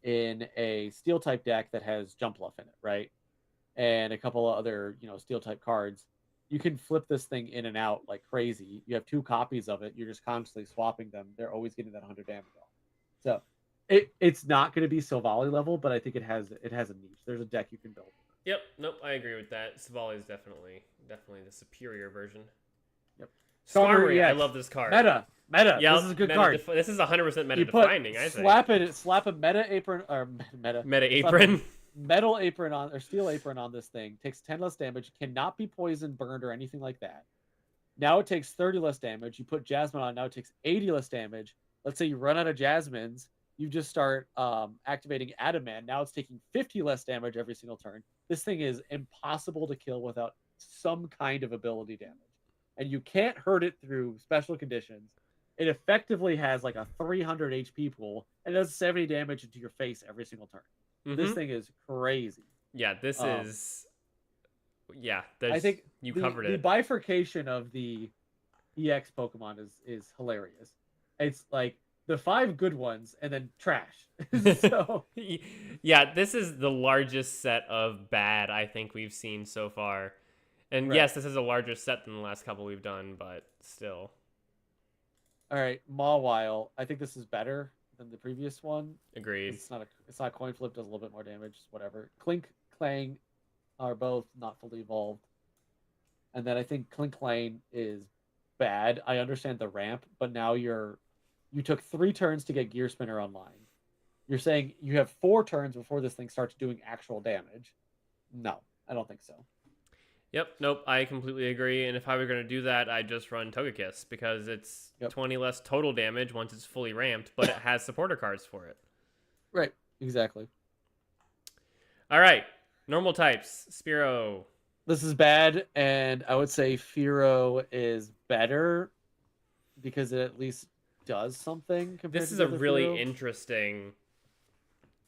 in a steel type deck that has Jump Bluff in it, right? And a couple of other, steel type cards. You can flip this thing in and out like crazy. You have 2 copies of it. You're just constantly swapping them. They're always getting that 100 damage off. So it's not going to be Silvally level, but I think it has a niche. There's a deck you can build. Yep. Nope. I agree with that. Savali is definitely the superior version. Yep. Skarmory Skarmory, I EX. love this card. Meta. This Yep. is a good card. This is 100% meta You put defining. I think. slap a meta apron or meta Meta slap a apron. metal apron on or steel apron on this thing. Takes 10 less damage. Cannot be poisoned, burned, or anything like that. Now it takes 30 less damage. You put Jasmine on. Now it takes 80 less damage. Let's say you run out of Jasmines. You just start activating Adamant. Now it's taking 50 less damage every single turn. This thing is impossible to kill without some kind of ability damage. And you can't hurt it through special conditions. It effectively has like a 300 HP pool and does 70 damage into your face every single turn. This thing is crazy. Yeah, this is. Yeah, I think you covered the it. bifurcation of the EX Pokemon is hilarious. It's like the 5 good ones and then trash. So yeah, this is the largest set of bad I think we've seen so far. And right. yes, this is a larger set than the last couple we've done, but still. All right, Mawile. I think this is better than the previous one. Agreed. It's not a coin flip. Does a little bit more damage. Whatever. Clink, Clang are both not fully evolved, and then I think Clink Clang is bad. I understand the ramp, but now you took 3 turns to get Gear Spinner online. You're saying you have 4 turns before this thing starts doing actual damage. No, I don't think so. Yep, nope, I completely agree. And if I were going to do that, I'd just run Togekiss because it's 20 less total damage once it's fully ramped, but it has supporter cards for it. Right, exactly. All right, normal types. Spearow. This is bad, and I would say Fearow is better because it at least does something compared This to is the a other really Fearow. interesting.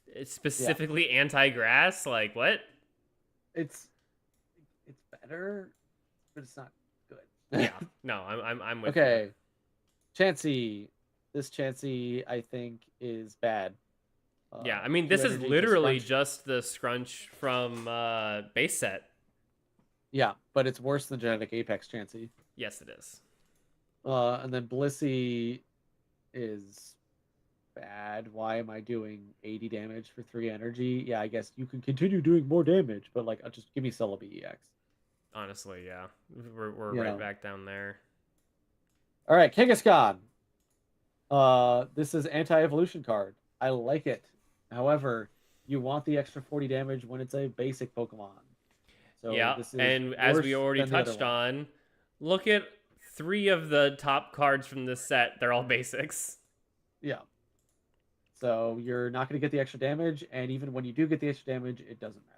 It's specifically anti-grass. Like what? It's better, but it's not good. Yeah, no, I'm with okay. Chansey. This Chansey, I think, is bad. Yeah, I mean, this is literally just the Scrunch from base set. Yeah, but it's worse than Genetic Apex Chansey. Yes, it is. And then Blissey is bad. Why am I doing 80 damage for 3 energy? Yeah, I guess you can continue doing more damage, but like, just give me Celebi EX. Honestly, yeah, we're right back down there. All right, Kangaskhan. This is anti-evolution card. I like it. However, you want the extra 40 damage when it's a basic Pokemon. So yeah, this is and as we already touched on, look at 3 of the top cards from this set. They're all basics. Yeah. So you're not going to get the extra damage, and even when you do get the extra damage, it doesn't matter.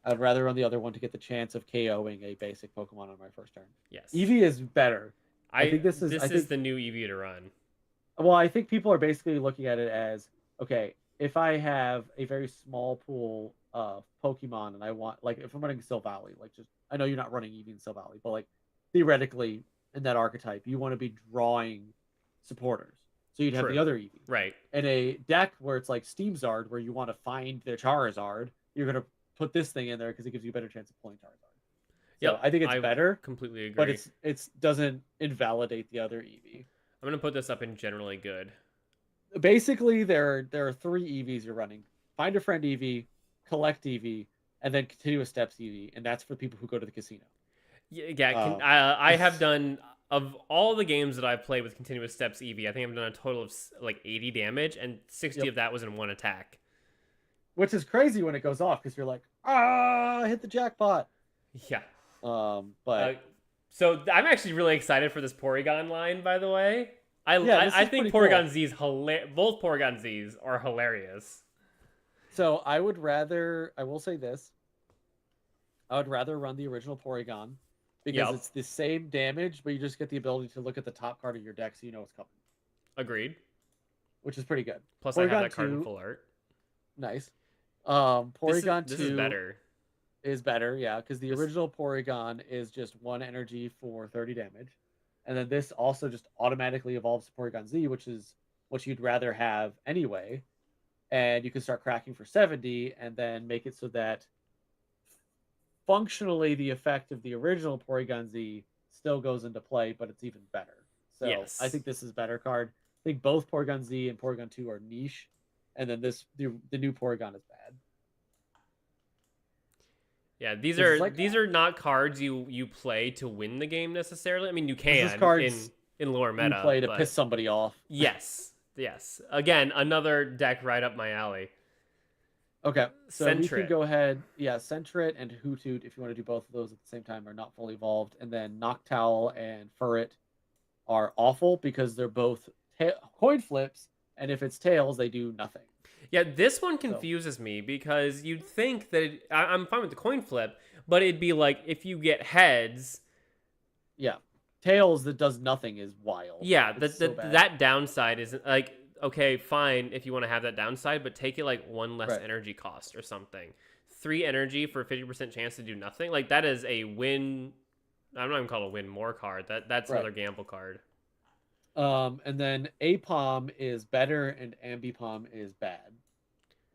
I'd rather run the other one to get the chance of KOing a basic Pokemon on my first turn. Yes. Eevee is better. I think this is the new Eevee to run. Well, I think people are basically looking at it as, okay, if I have a very small pool of Pokemon and I want, like, if I'm running Silvally, like, just, I know you're not running Eevee in Silvally, but, like, theoretically, in that archetype, you want to be drawing supporters. So you'd have the other Eevee. Right. In a deck where it's like Steamzard, where you want to find their Charizard, you're going to put this thing in there because it gives you a better chance of pulling Charizard. So I think it's better. Completely agree. But it doesn't invalidate the other Eevee. I'm going to put this up in generally good. Basically, there are 3 EVs you're running. Find a friend EV, collect EV, and then continuous steps EV. And that's for people who go to the casino. Yeah, I have done, of all the games that I've played with continuous steps EV, I think I've done a total of like 80 damage, and 60 of that was in 1 attack. Which is crazy when it goes off, because you're like, I hit the jackpot. Yeah. But so I'm actually really excited for this Porygon line, by the way. I think Porygon cool. Z's both Porygon Z's are hilarious. So I will say this. I would rather run the original Porygon because it's the same damage, but you just get the ability to look at the top card of your deck so you know what's coming. Agreed. Which is pretty good. Plus Porygon I have that card in full art. Nice. Porygon 2 is better, yeah, because the original Porygon is just 1 energy for 30 damage. And then this also just automatically evolves to Porygon Z, which is what you'd rather have anyway. And you can start cracking for 70 and then make it so that functionally the effect of the original Porygon Z still goes into play, but it's even better. So I think this is a better card. I think both Porygon Z and Porygon 2 are niche. And then the new Porygon is bad. Yeah, 'Cause it's like, these are not cards you play to win the game necessarily. I mean, you this is can cards in lower you meta, play to piss but somebody off. yes, yes. Again, another deck right up my alley. Okay, so we can Sentret. go ahead. Yeah, Sentret and Hoothoot, if you want to do both of those at the same time, are not fully evolved. And then Noctowl and Furret are awful because they're both coin flips, and if it's tails, they do nothing. Yeah, this one So confuses me because you'd think that I'm fine with the coin flip, but it'd be like if you get heads, yeah, tails that does nothing is wild. yeah, It's so bad. that downside isn't like okay, fine if you want to have that downside, but take it like one less Right. energy cost or something. 3 energy for a 50% chance to do nothing. Like that is a win. I'm not even called a win more card. That's Right. another gamble card. And then Apom is better and Ambipom is bad,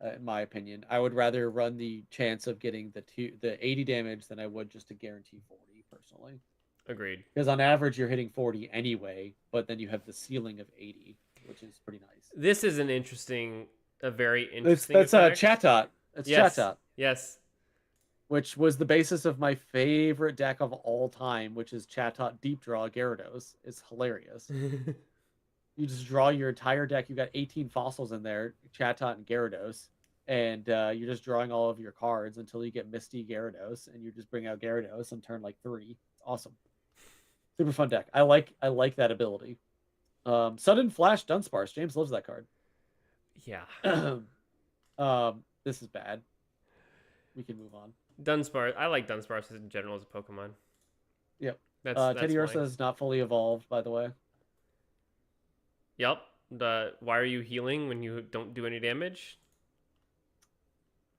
in my opinion. I would rather run the chance of getting the 80 damage than I would just to guarantee 40 personally. Agreed. Because on average you're hitting 40 anyway, but then you have the ceiling of 80, which is pretty nice. This is a very interesting. That's effect. Chatot. It's Yes. Chatot. Yes. Which was the basis of my favorite deck of all time, which is Chatot Deep Draw Gyarados. It's hilarious. You just draw your entire deck. You got 18 fossils in there, Chatot and Gyarados, and you're just drawing all of your cards until you get Misty Gyarados, and you just bring out Gyarados on turn like 3. Awesome, super fun deck. I like that ability. Sudden Flash Dunsparce. James loves that card. Yeah. This is bad. We can move on. Dunsparce. I like Dunsparce in general as a Pokemon. Yep. That's Teddiursa is not fully evolved, by the way. Yep. Why are you healing when you don't do any damage?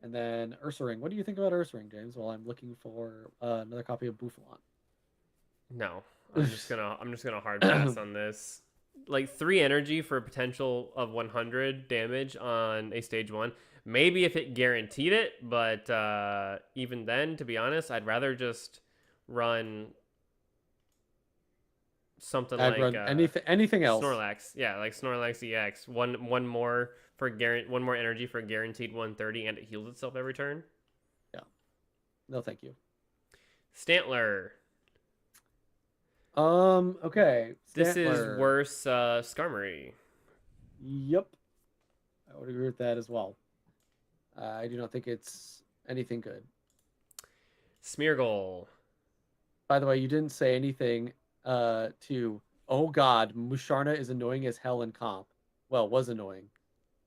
And then Ursaring. What do you think about Ursaring, James? While I'm looking for another copy of Bouffalon. No, I'm just gonna hard pass on this. Like 3 energy for a potential of 100 damage on a stage 1. Maybe if it guaranteed it, but even then, to be honest, I'd rather just run something I'd like run anything else. Snorlax. Yeah, like Snorlax EX. One more for one more energy for a guaranteed 130, and it heals itself every turn. Yeah. No, thank you. Stantler. Okay. This is Stantler. worse Skarmory. Yep. I would agree with that as well. I do not think it's anything good. Smeargle. By the way, you didn't say anything to, oh god, Musharna is annoying as hell in comp. Well, was annoying.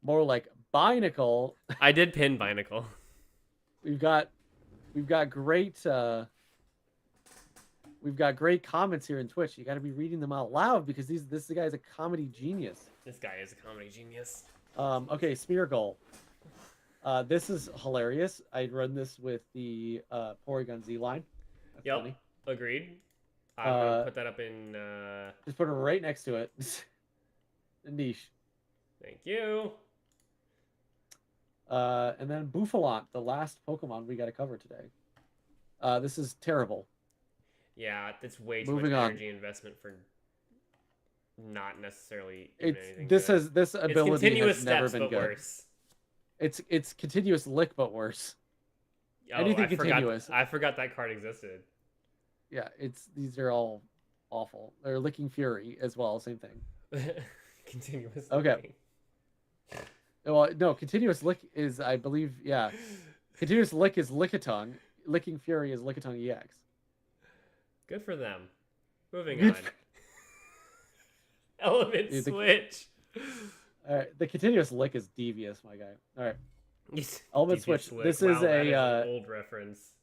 More like Binacle. I did pin Binacle. We've got great comments here in Twitch. You got to be reading them out loud because this guy is a comedy genius. This guy is a comedy genius. Okay, Smeargle. This is hilarious. I'd run this with the Porygon Z line. That's Yep. funny. Agreed. I'm gonna put that up in. Just put it right next to it. The niche. Thank you. And then Bouffalon, the last Pokemon we got to cover today. This is terrible. Yeah, it's way too Moving much on. energy investment for not necessarily. This ability continuous has never steps, been but good. worse. It's continuous lick, but worse. Oh, Anything I continuous. I forgot that card existed. Yeah, these are all awful. They're Licking Fury as well, same thing. Continuous. Okay. Licking. Well, no, continuous lick is, I believe, yeah. Continuous lick is Lickitung. Licking Fury is Lickitung EX. Good for them. Moving on. Element switch. All right, the continuous lick is devious, my guy. All right. Element Devious switch. lick. This Wow, is that a an old reference.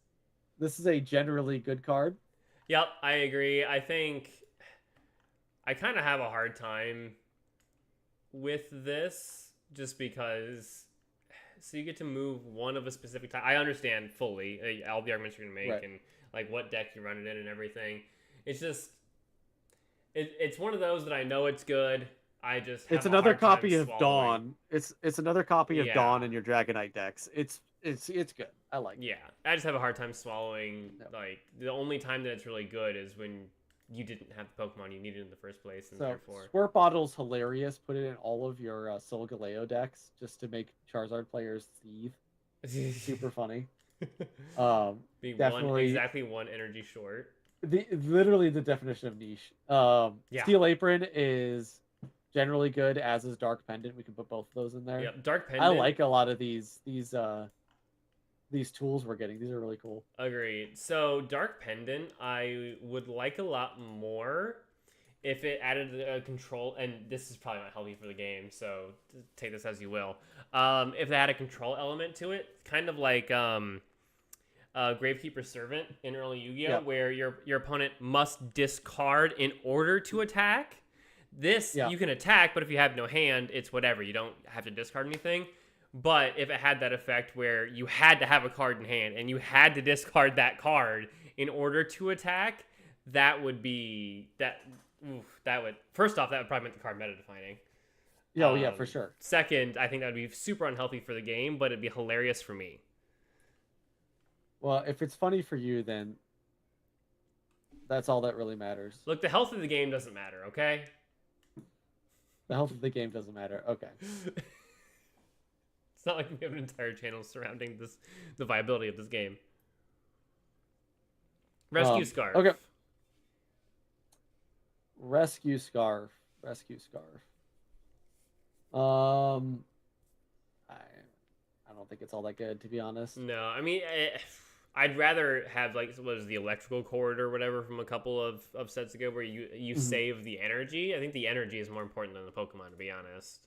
This is a generally good card. Yep, I agree. I think I kind of have a hard time with this just because so you get to move one of a specific type. I understand fully all the arguments you're going to make Right. and like what deck you run it in and everything. It's just it's one of those that I know it's good. I just have It's a another hard time copy of swallowing. Dawn. It's another copy of Yeah. Dawn in your Dragonite decks. It's good. I like it. Yeah, I just have a hard time swallowing. No. Like the only time that it's really good is when you didn't have the Pokemon you needed in the first place, and So therefore Squirt Bottle's hilarious. Put it in all of your Solgaleo decks just to make Charizard players seethe. Super funny. Being Definitely exactly one energy short. literally the definition of niche. Yeah. Steel Apron is generally good, as is Dark Pendant. We can put both of those in there. Yep. Dark I Pendant. like a lot of these tools we're getting. These are really cool. Agreed. So Dark Pendant, I would like a lot more if it added a control, and this is probably not healthy for the game, so take this as you will. If it had a control element to it, kind of like Gravekeeper Servant in early Yu-Gi-Oh, Yeah. where your opponent must discard in order to attack. This Yeah. you can attack, but if you have no hand, it's whatever. You don't have to discard anything. But if it had that effect where you had to have a card in hand and you had to discard that card in order to attack, that would be that. Oof, that would first off that would probably make the card meta defining. Yeah, yeah, for sure. Second, I think that would be super unhealthy for the game, but it'd be hilarious for me. Well, if it's funny for you, then that's all that really matters. Look, the health of the game doesn't matter, okay? The health of the game doesn't matter. Okay. It's not like we have an entire channel surrounding the viability of this game. Rescue Scarf. Okay. Rescue Scarf. Rescue Scarf. I don't think it's all that good, to be honest. No, I mean, I'd rather have like what is the electrical cord or whatever from a couple of sets ago where you save the energy. I think the energy is more important than the Pokemon, to be honest.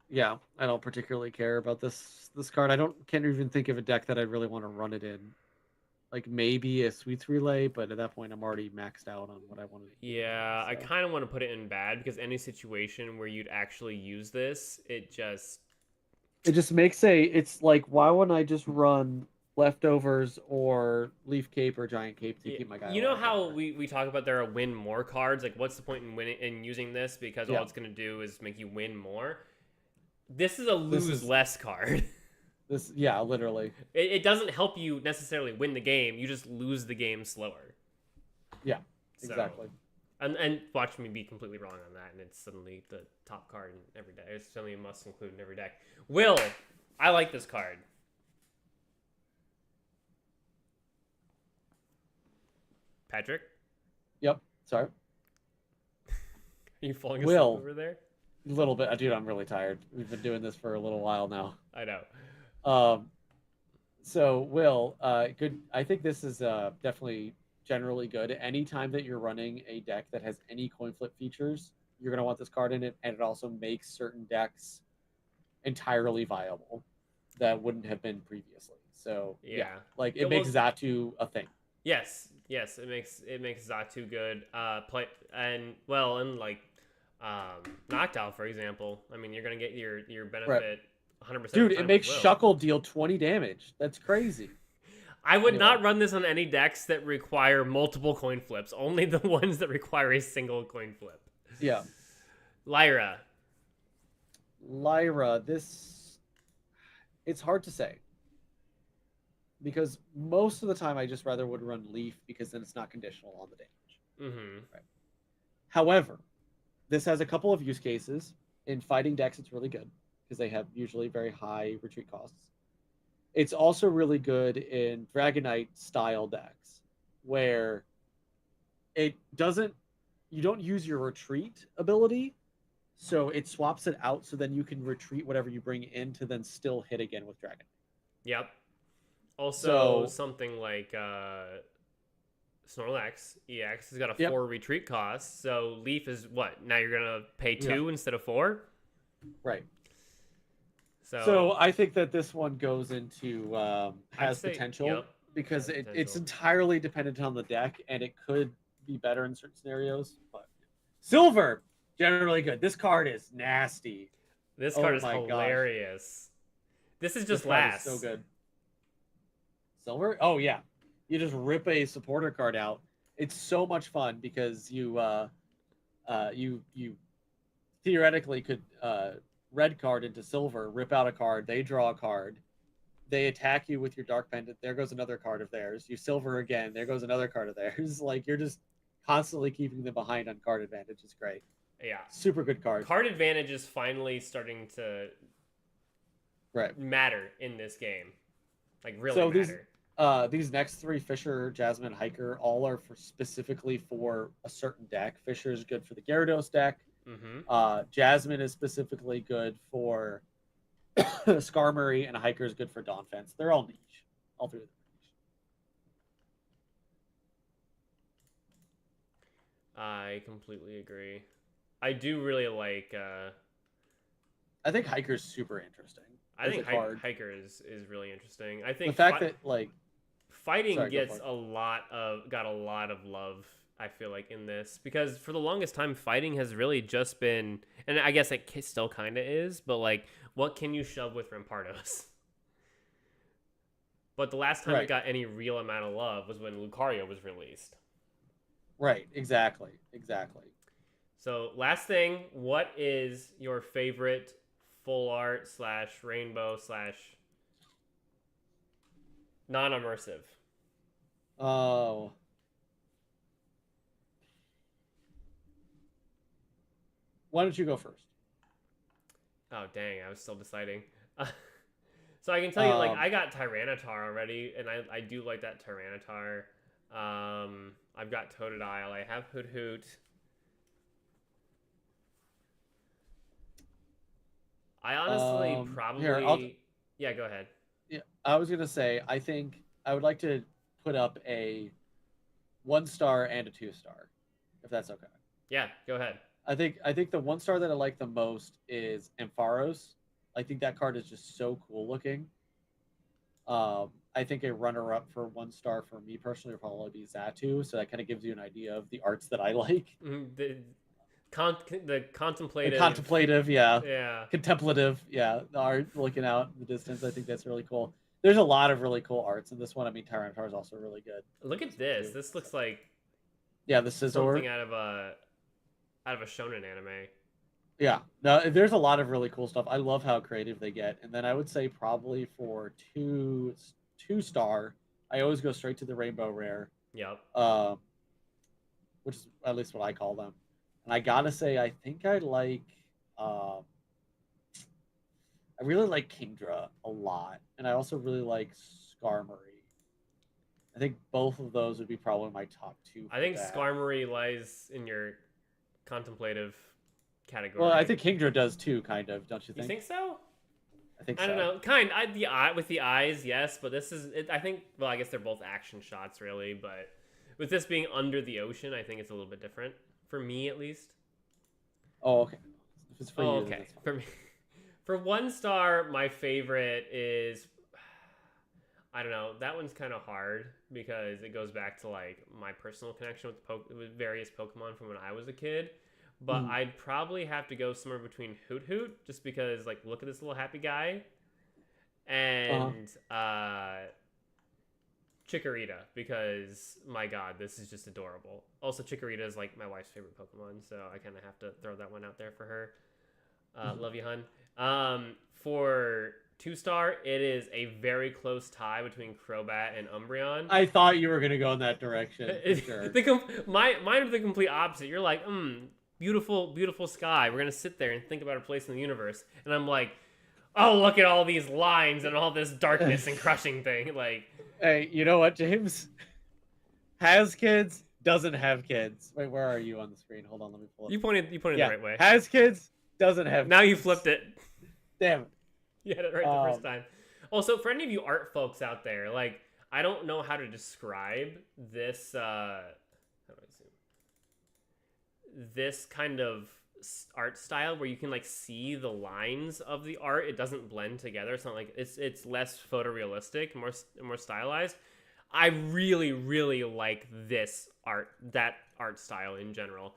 Yeah, I don't particularly care about this card. Can't even think of a deck that I'd really want to run it in. Like maybe a Sweets Relay, but at that point I'm already maxed out on what I want to do. Yeah, So. I kind of want to put it in bad because any situation where you'd actually use this, it just makes it's like, why wouldn't I just run Leftovers or Leaf Cape or Giant Cape to keep my guy You know alive how longer? we talk about there are win more cards? Like, what's the point in winning in using this? Because all it's going to do is make you win more. This is a lose less card. Yeah, literally. It doesn't help you necessarily win the game. You just lose the game slower. Yeah, exactly. And watch me be completely wrong on that, and it's suddenly the top card in every deck. It's suddenly a must include in every deck. Will, I like this card. Patrick? Yep. Sorry. Are you falling asleep over there? A little bit. Dude, I'm really tired. We've been doing this for a little while now. I know. So Will, good. I think this is definitely generally good. Anytime that you're running a deck that has any coin flip features, you're gonna want this card in it, and it also makes certain decks entirely viable that wouldn't have been previously. So yeah, like it makes Xatu a thing. Yes, it makes Xatu good. Noctowl, for example. I mean, you're gonna get your benefit 100%. Dude, it makes Shuckle deal 20 damage. That's crazy. I would not run this on any decks that require multiple coin flips. Only the ones that require a single coin flip. Yeah. Lyra, it's hard to say. Because most of the time I just rather would run Leaf because then it's not conditional on the damage. Mm-hmm. Right. However, this has a couple of use cases. In fighting decks, it's really good because they have usually very high retreat costs. It's also really good in Dragonite style decks where you don't use your retreat ability, so it swaps it out so then you can retreat whatever you bring in to then still hit again with Dragonite. Yep. Also, something like Snorlax EX has got a 4 retreat cost, so Leaf is what? Now you're gonna pay 2 instead of 4? Right. So I think that this one goes into has potential because it's entirely dependent on the deck, and it could be better in certain scenarios. But Silver, generally good. This card is nasty. This card is hilarious. Gosh. This is just last. So good. Silver? Oh yeah. You just rip a supporter card out. It's so much fun because you theoretically could red card into silver, rip out a card, they draw a card, they attack you with your Dark Pendant, there goes another card of theirs, you silver again, there goes another card of theirs. Like, you're just constantly keeping them behind on card advantage. It's great. Yeah. Super good card. Card advantage is finally starting to matter in this game. Like, really matter. these next three, Fisher, Jasmine, Hiker, all are for specifically for a certain deck. Fisher is good for the Gyarados deck. Mm-hmm. Jasmine is specifically good for Skarmory, and Hiker is good for Dawnfence. They're all niche. All three of them. I completely agree. I do really like. I think Hiker's super interesting. I think Hiker is really interesting. I think the fact that like fighting sorry, got a lot of love. I feel like in this because for the longest time, fighting has really just been, and I guess it still kind of is, but like, what can you shove with Rampardos? But the last time it got any real amount of love was when Lucario was released. Right. Exactly. So last thing, what is your favorite full art / rainbow / non-immersive? Oh. Why don't you go first? Oh, dang. I was still deciding. So I can tell you, like, I got Tyranitar already, and I do like that Tyranitar. I've got Totodile. I have Hoot. I honestly probably... Here, yeah, go ahead. Yeah, I was going to say, I think I would like to put up a 1-star and a 2-star, if that's okay. Yeah, go ahead. I think the 1-star that I like the most is Ampharos. I think that card is just so cool looking. I think a runner-up for 1-star for me personally would probably be Xatu. So that kind of gives you an idea of the arts that I like. The contemplative. The contemplative, yeah. Yeah. Contemplative, yeah. The art looking out in the distance. I think that's really cool. There's a lot of really cool arts in this one. I mean, Tyranitar is also really good. Look at this. This looks like the Scizor. Something out of a shonen anime. Yeah, no, there's a lot of really cool stuff. I love how creative they get. And then I would say probably for 2-star, I always go straight to the Rainbow Rare. Yep. Which is at least what I call them. And I gotta say, I think I like. I really like Kingdra a lot, and I also really like Skarmory. I think both of those would be probably my top 2. I think Skarmory lies in your contemplative category. Well, I think Kingdra does too, kind of. Don't you think? You think so? I think so. I don't know. Kind of the eye with the eyes, yes, but this is. I think. Well, I guess they're both action shots, really. But with this being under the ocean, I think it's a little bit different for me, at least. Oh, okay. If it's for you, okay. For me, for 1-star, my favorite is. I don't know. That one's kind of hard because it goes back to like my personal connection with various Pokemon from when I was a kid. But I'd probably have to go somewhere between Hoot, just because, like, look at this little happy guy, and Chikorita, because, my God, this is just adorable. Also, Chikorita is, like, my wife's favorite Pokemon, so I kind of have to throw that one out there for her. Love you, hun. For 2-star, it is a very close tie between Crobat and Umbreon. I thought you were going to go in that direction. For sure. Mine are the complete opposite. You're like, beautiful sky. We're gonna sit there and think about our place in the universe. And I'm like, oh, look at all these lines and all this darkness and crushing thing. Like, hey, you know what, James? Has kids, doesn't have kids. Wait, where are you on the screen? Hold on, let me pull it. You pointed the right way. Has kids, doesn't have now kids. You flipped it. Damn it. You had it right the first time. Also, for any of you art folks out there, like, I don't know how to describe this this kind of art style where you can like see the lines of the art. It doesn't blend together. It's not like it's less photorealistic, more stylized. I really like that art style in general.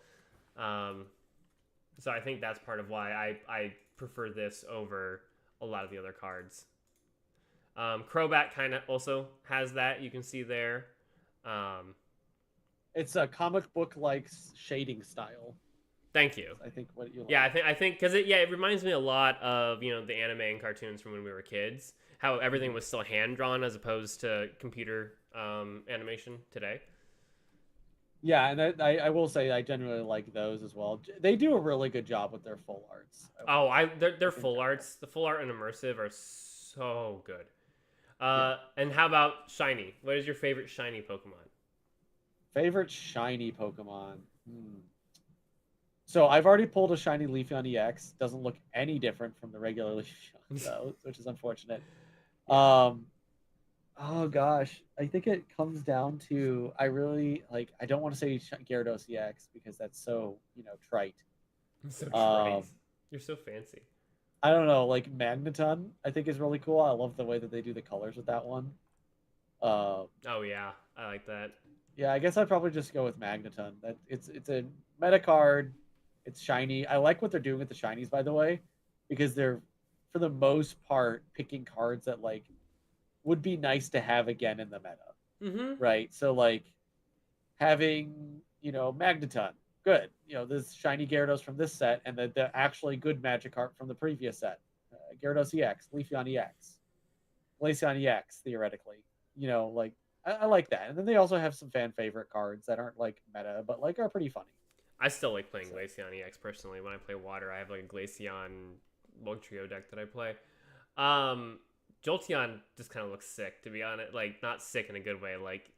So I think that's part of why I prefer this over a lot of the other cards. Crobat kind of also has that. You can see there. It's a comic book like shading style. Thank you. I think what you like. Yeah, I think because it reminds me a lot of the anime and cartoons from when we were kids. How everything was still hand drawn as opposed to computer animation today. Yeah, and I will say I generally like those as well. They do a really good job with their full arts. Their full arts, the full art and immersive are so good. And how about shiny? What is your favorite shiny Pokemon? Favorite shiny Pokemon. So I've already pulled a shiny Leafeon EX. Doesn't look any different from the regular Leafeon, though, which is unfortunate. Yeah. Oh gosh, I think it comes down to I really like. I don't want to say Gyarados EX because that's so trite. So trite. Um, You're so fancy. I don't know, like Magneton. I think is really cool. I love the way that they do the colors with that one. Um, Oh yeah, I like that. yeah, I guess I'd probably just go with Magneton. That it's a meta card. It's shiny. I like what they're doing with the shinies, by the way, because they're for the most part picking cards that like would be nice to have again in the meta, Mm-hmm. right? So like having Magneton, good. This shiny Gyarados from this set, and the actually good Magikarp from the previous set, Gyarados EX, Leafeon EX, Glaceon EX, theoretically. Like I like that. And then they also have some fan favorite cards that aren't like meta, but like are pretty funny. I still like playing So Glaceon EX personally. When I play Water, I have like a Glaceon Bug Trio deck that I play. Um, Jolteon just kind of looks sick, to be honest. Like, not sick in a good way. Like,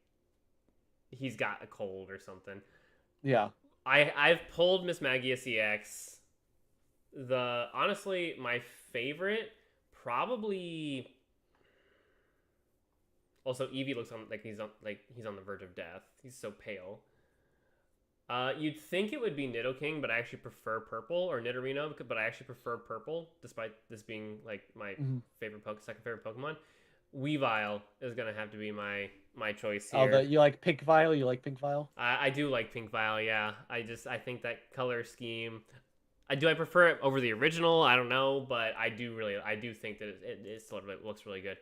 he's got a cold or something. yeah, I've pulled Miss Magius EX. Honestly, my favorite probably. Also, Eevee looks he's on the verge of death. He's so pale. You'd think it would be Nidoking, but I actually prefer purple, or Nidorino, but I actually prefer purple, despite this being like my second favorite Pokemon. Weavile is gonna have to be my choice oh, here. you like Pink Vial? You like Pink Vial? I do like Pink Vial, yeah. I think that color scheme. I prefer it over the original. I don't know, but I do think that it still looks really good.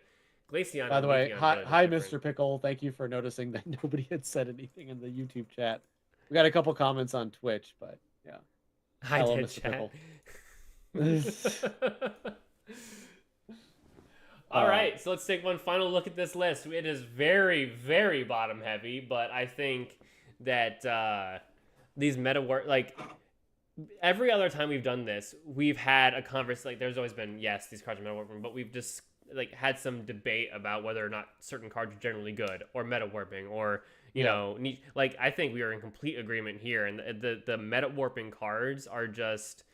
Glaceon By the and way, Leafeon hi, really look hi, different. Mr. Pickle. Thank you for noticing that nobody had said anything in the YouTube chat. We got a couple comments on Twitch, but yeah. Hi, Hello, dead Mr. chat. Pickle. All um, right, so let's take one final look at this list. It is very, very bottom heavy, but I think that these meta work like every other time we've done this, we've had a conversation. Like, there's always been yes, these cards are meta warping, but we've just like had some debate about whether or not certain cards are generally good or meta warping or like I think we are in complete agreement here, and the meta warping cards are just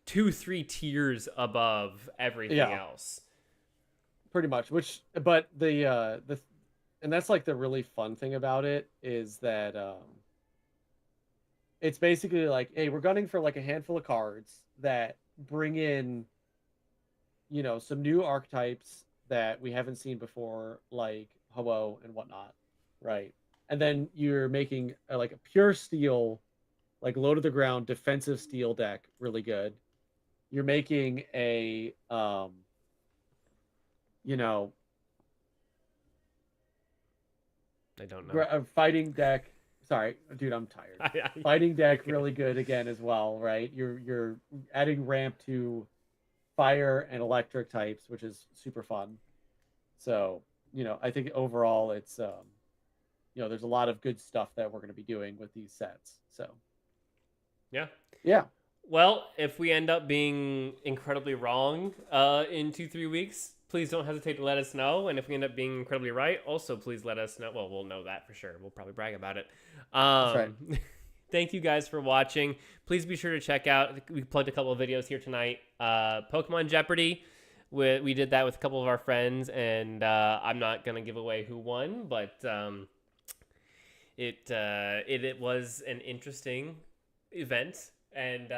2-3 tiers above everything yeah, else. pretty much. But and that's like the really fun thing about it is that it's basically like, hey, we're gunning for like a handful of cards that bring in, some new archetypes that we haven't seen before, like Ho-Oh and whatnot, right? And then you're making like a pure steel, like low to the ground defensive steel deck really good. You're making you know, I don't know. a fighting deck. Sorry, dude, I'm tired. Fighting deck really good again as well, right? You're adding ramp to fire and electric types, which is super fun. So, I think overall it's there's a lot of good stuff that we're going to be doing with these sets. So, Yeah. yeah. Well, if we end up being incredibly wrong in 2-3 weeks, please don't hesitate to let us know. And if we end up being incredibly right, also please let us know. Well, we'll know that for sure. We'll probably brag about it. That's right. Thank you guys for watching. Please be sure to check out. We plugged a couple of videos here tonight. Pokemon Jeopardy. We did that with a couple of our friends, and I'm not gonna give away who won, but it was an interesting event. And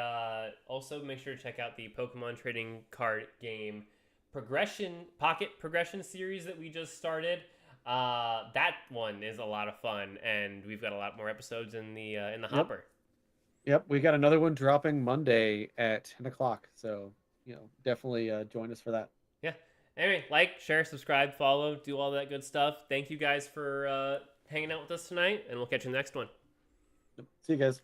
also make sure to check out the Pokemon trading card game Pocket Progression series that we just started. That one is a lot of fun, and we've got a lot more episodes in the hopper. Yep, we got another one dropping Monday at 10 o'clock. So, definitely join us for that. Yeah. Anyway, like, share, subscribe, follow, do all that good stuff. Thank you guys for hanging out with us tonight, and we'll catch you in the next one. See you guys.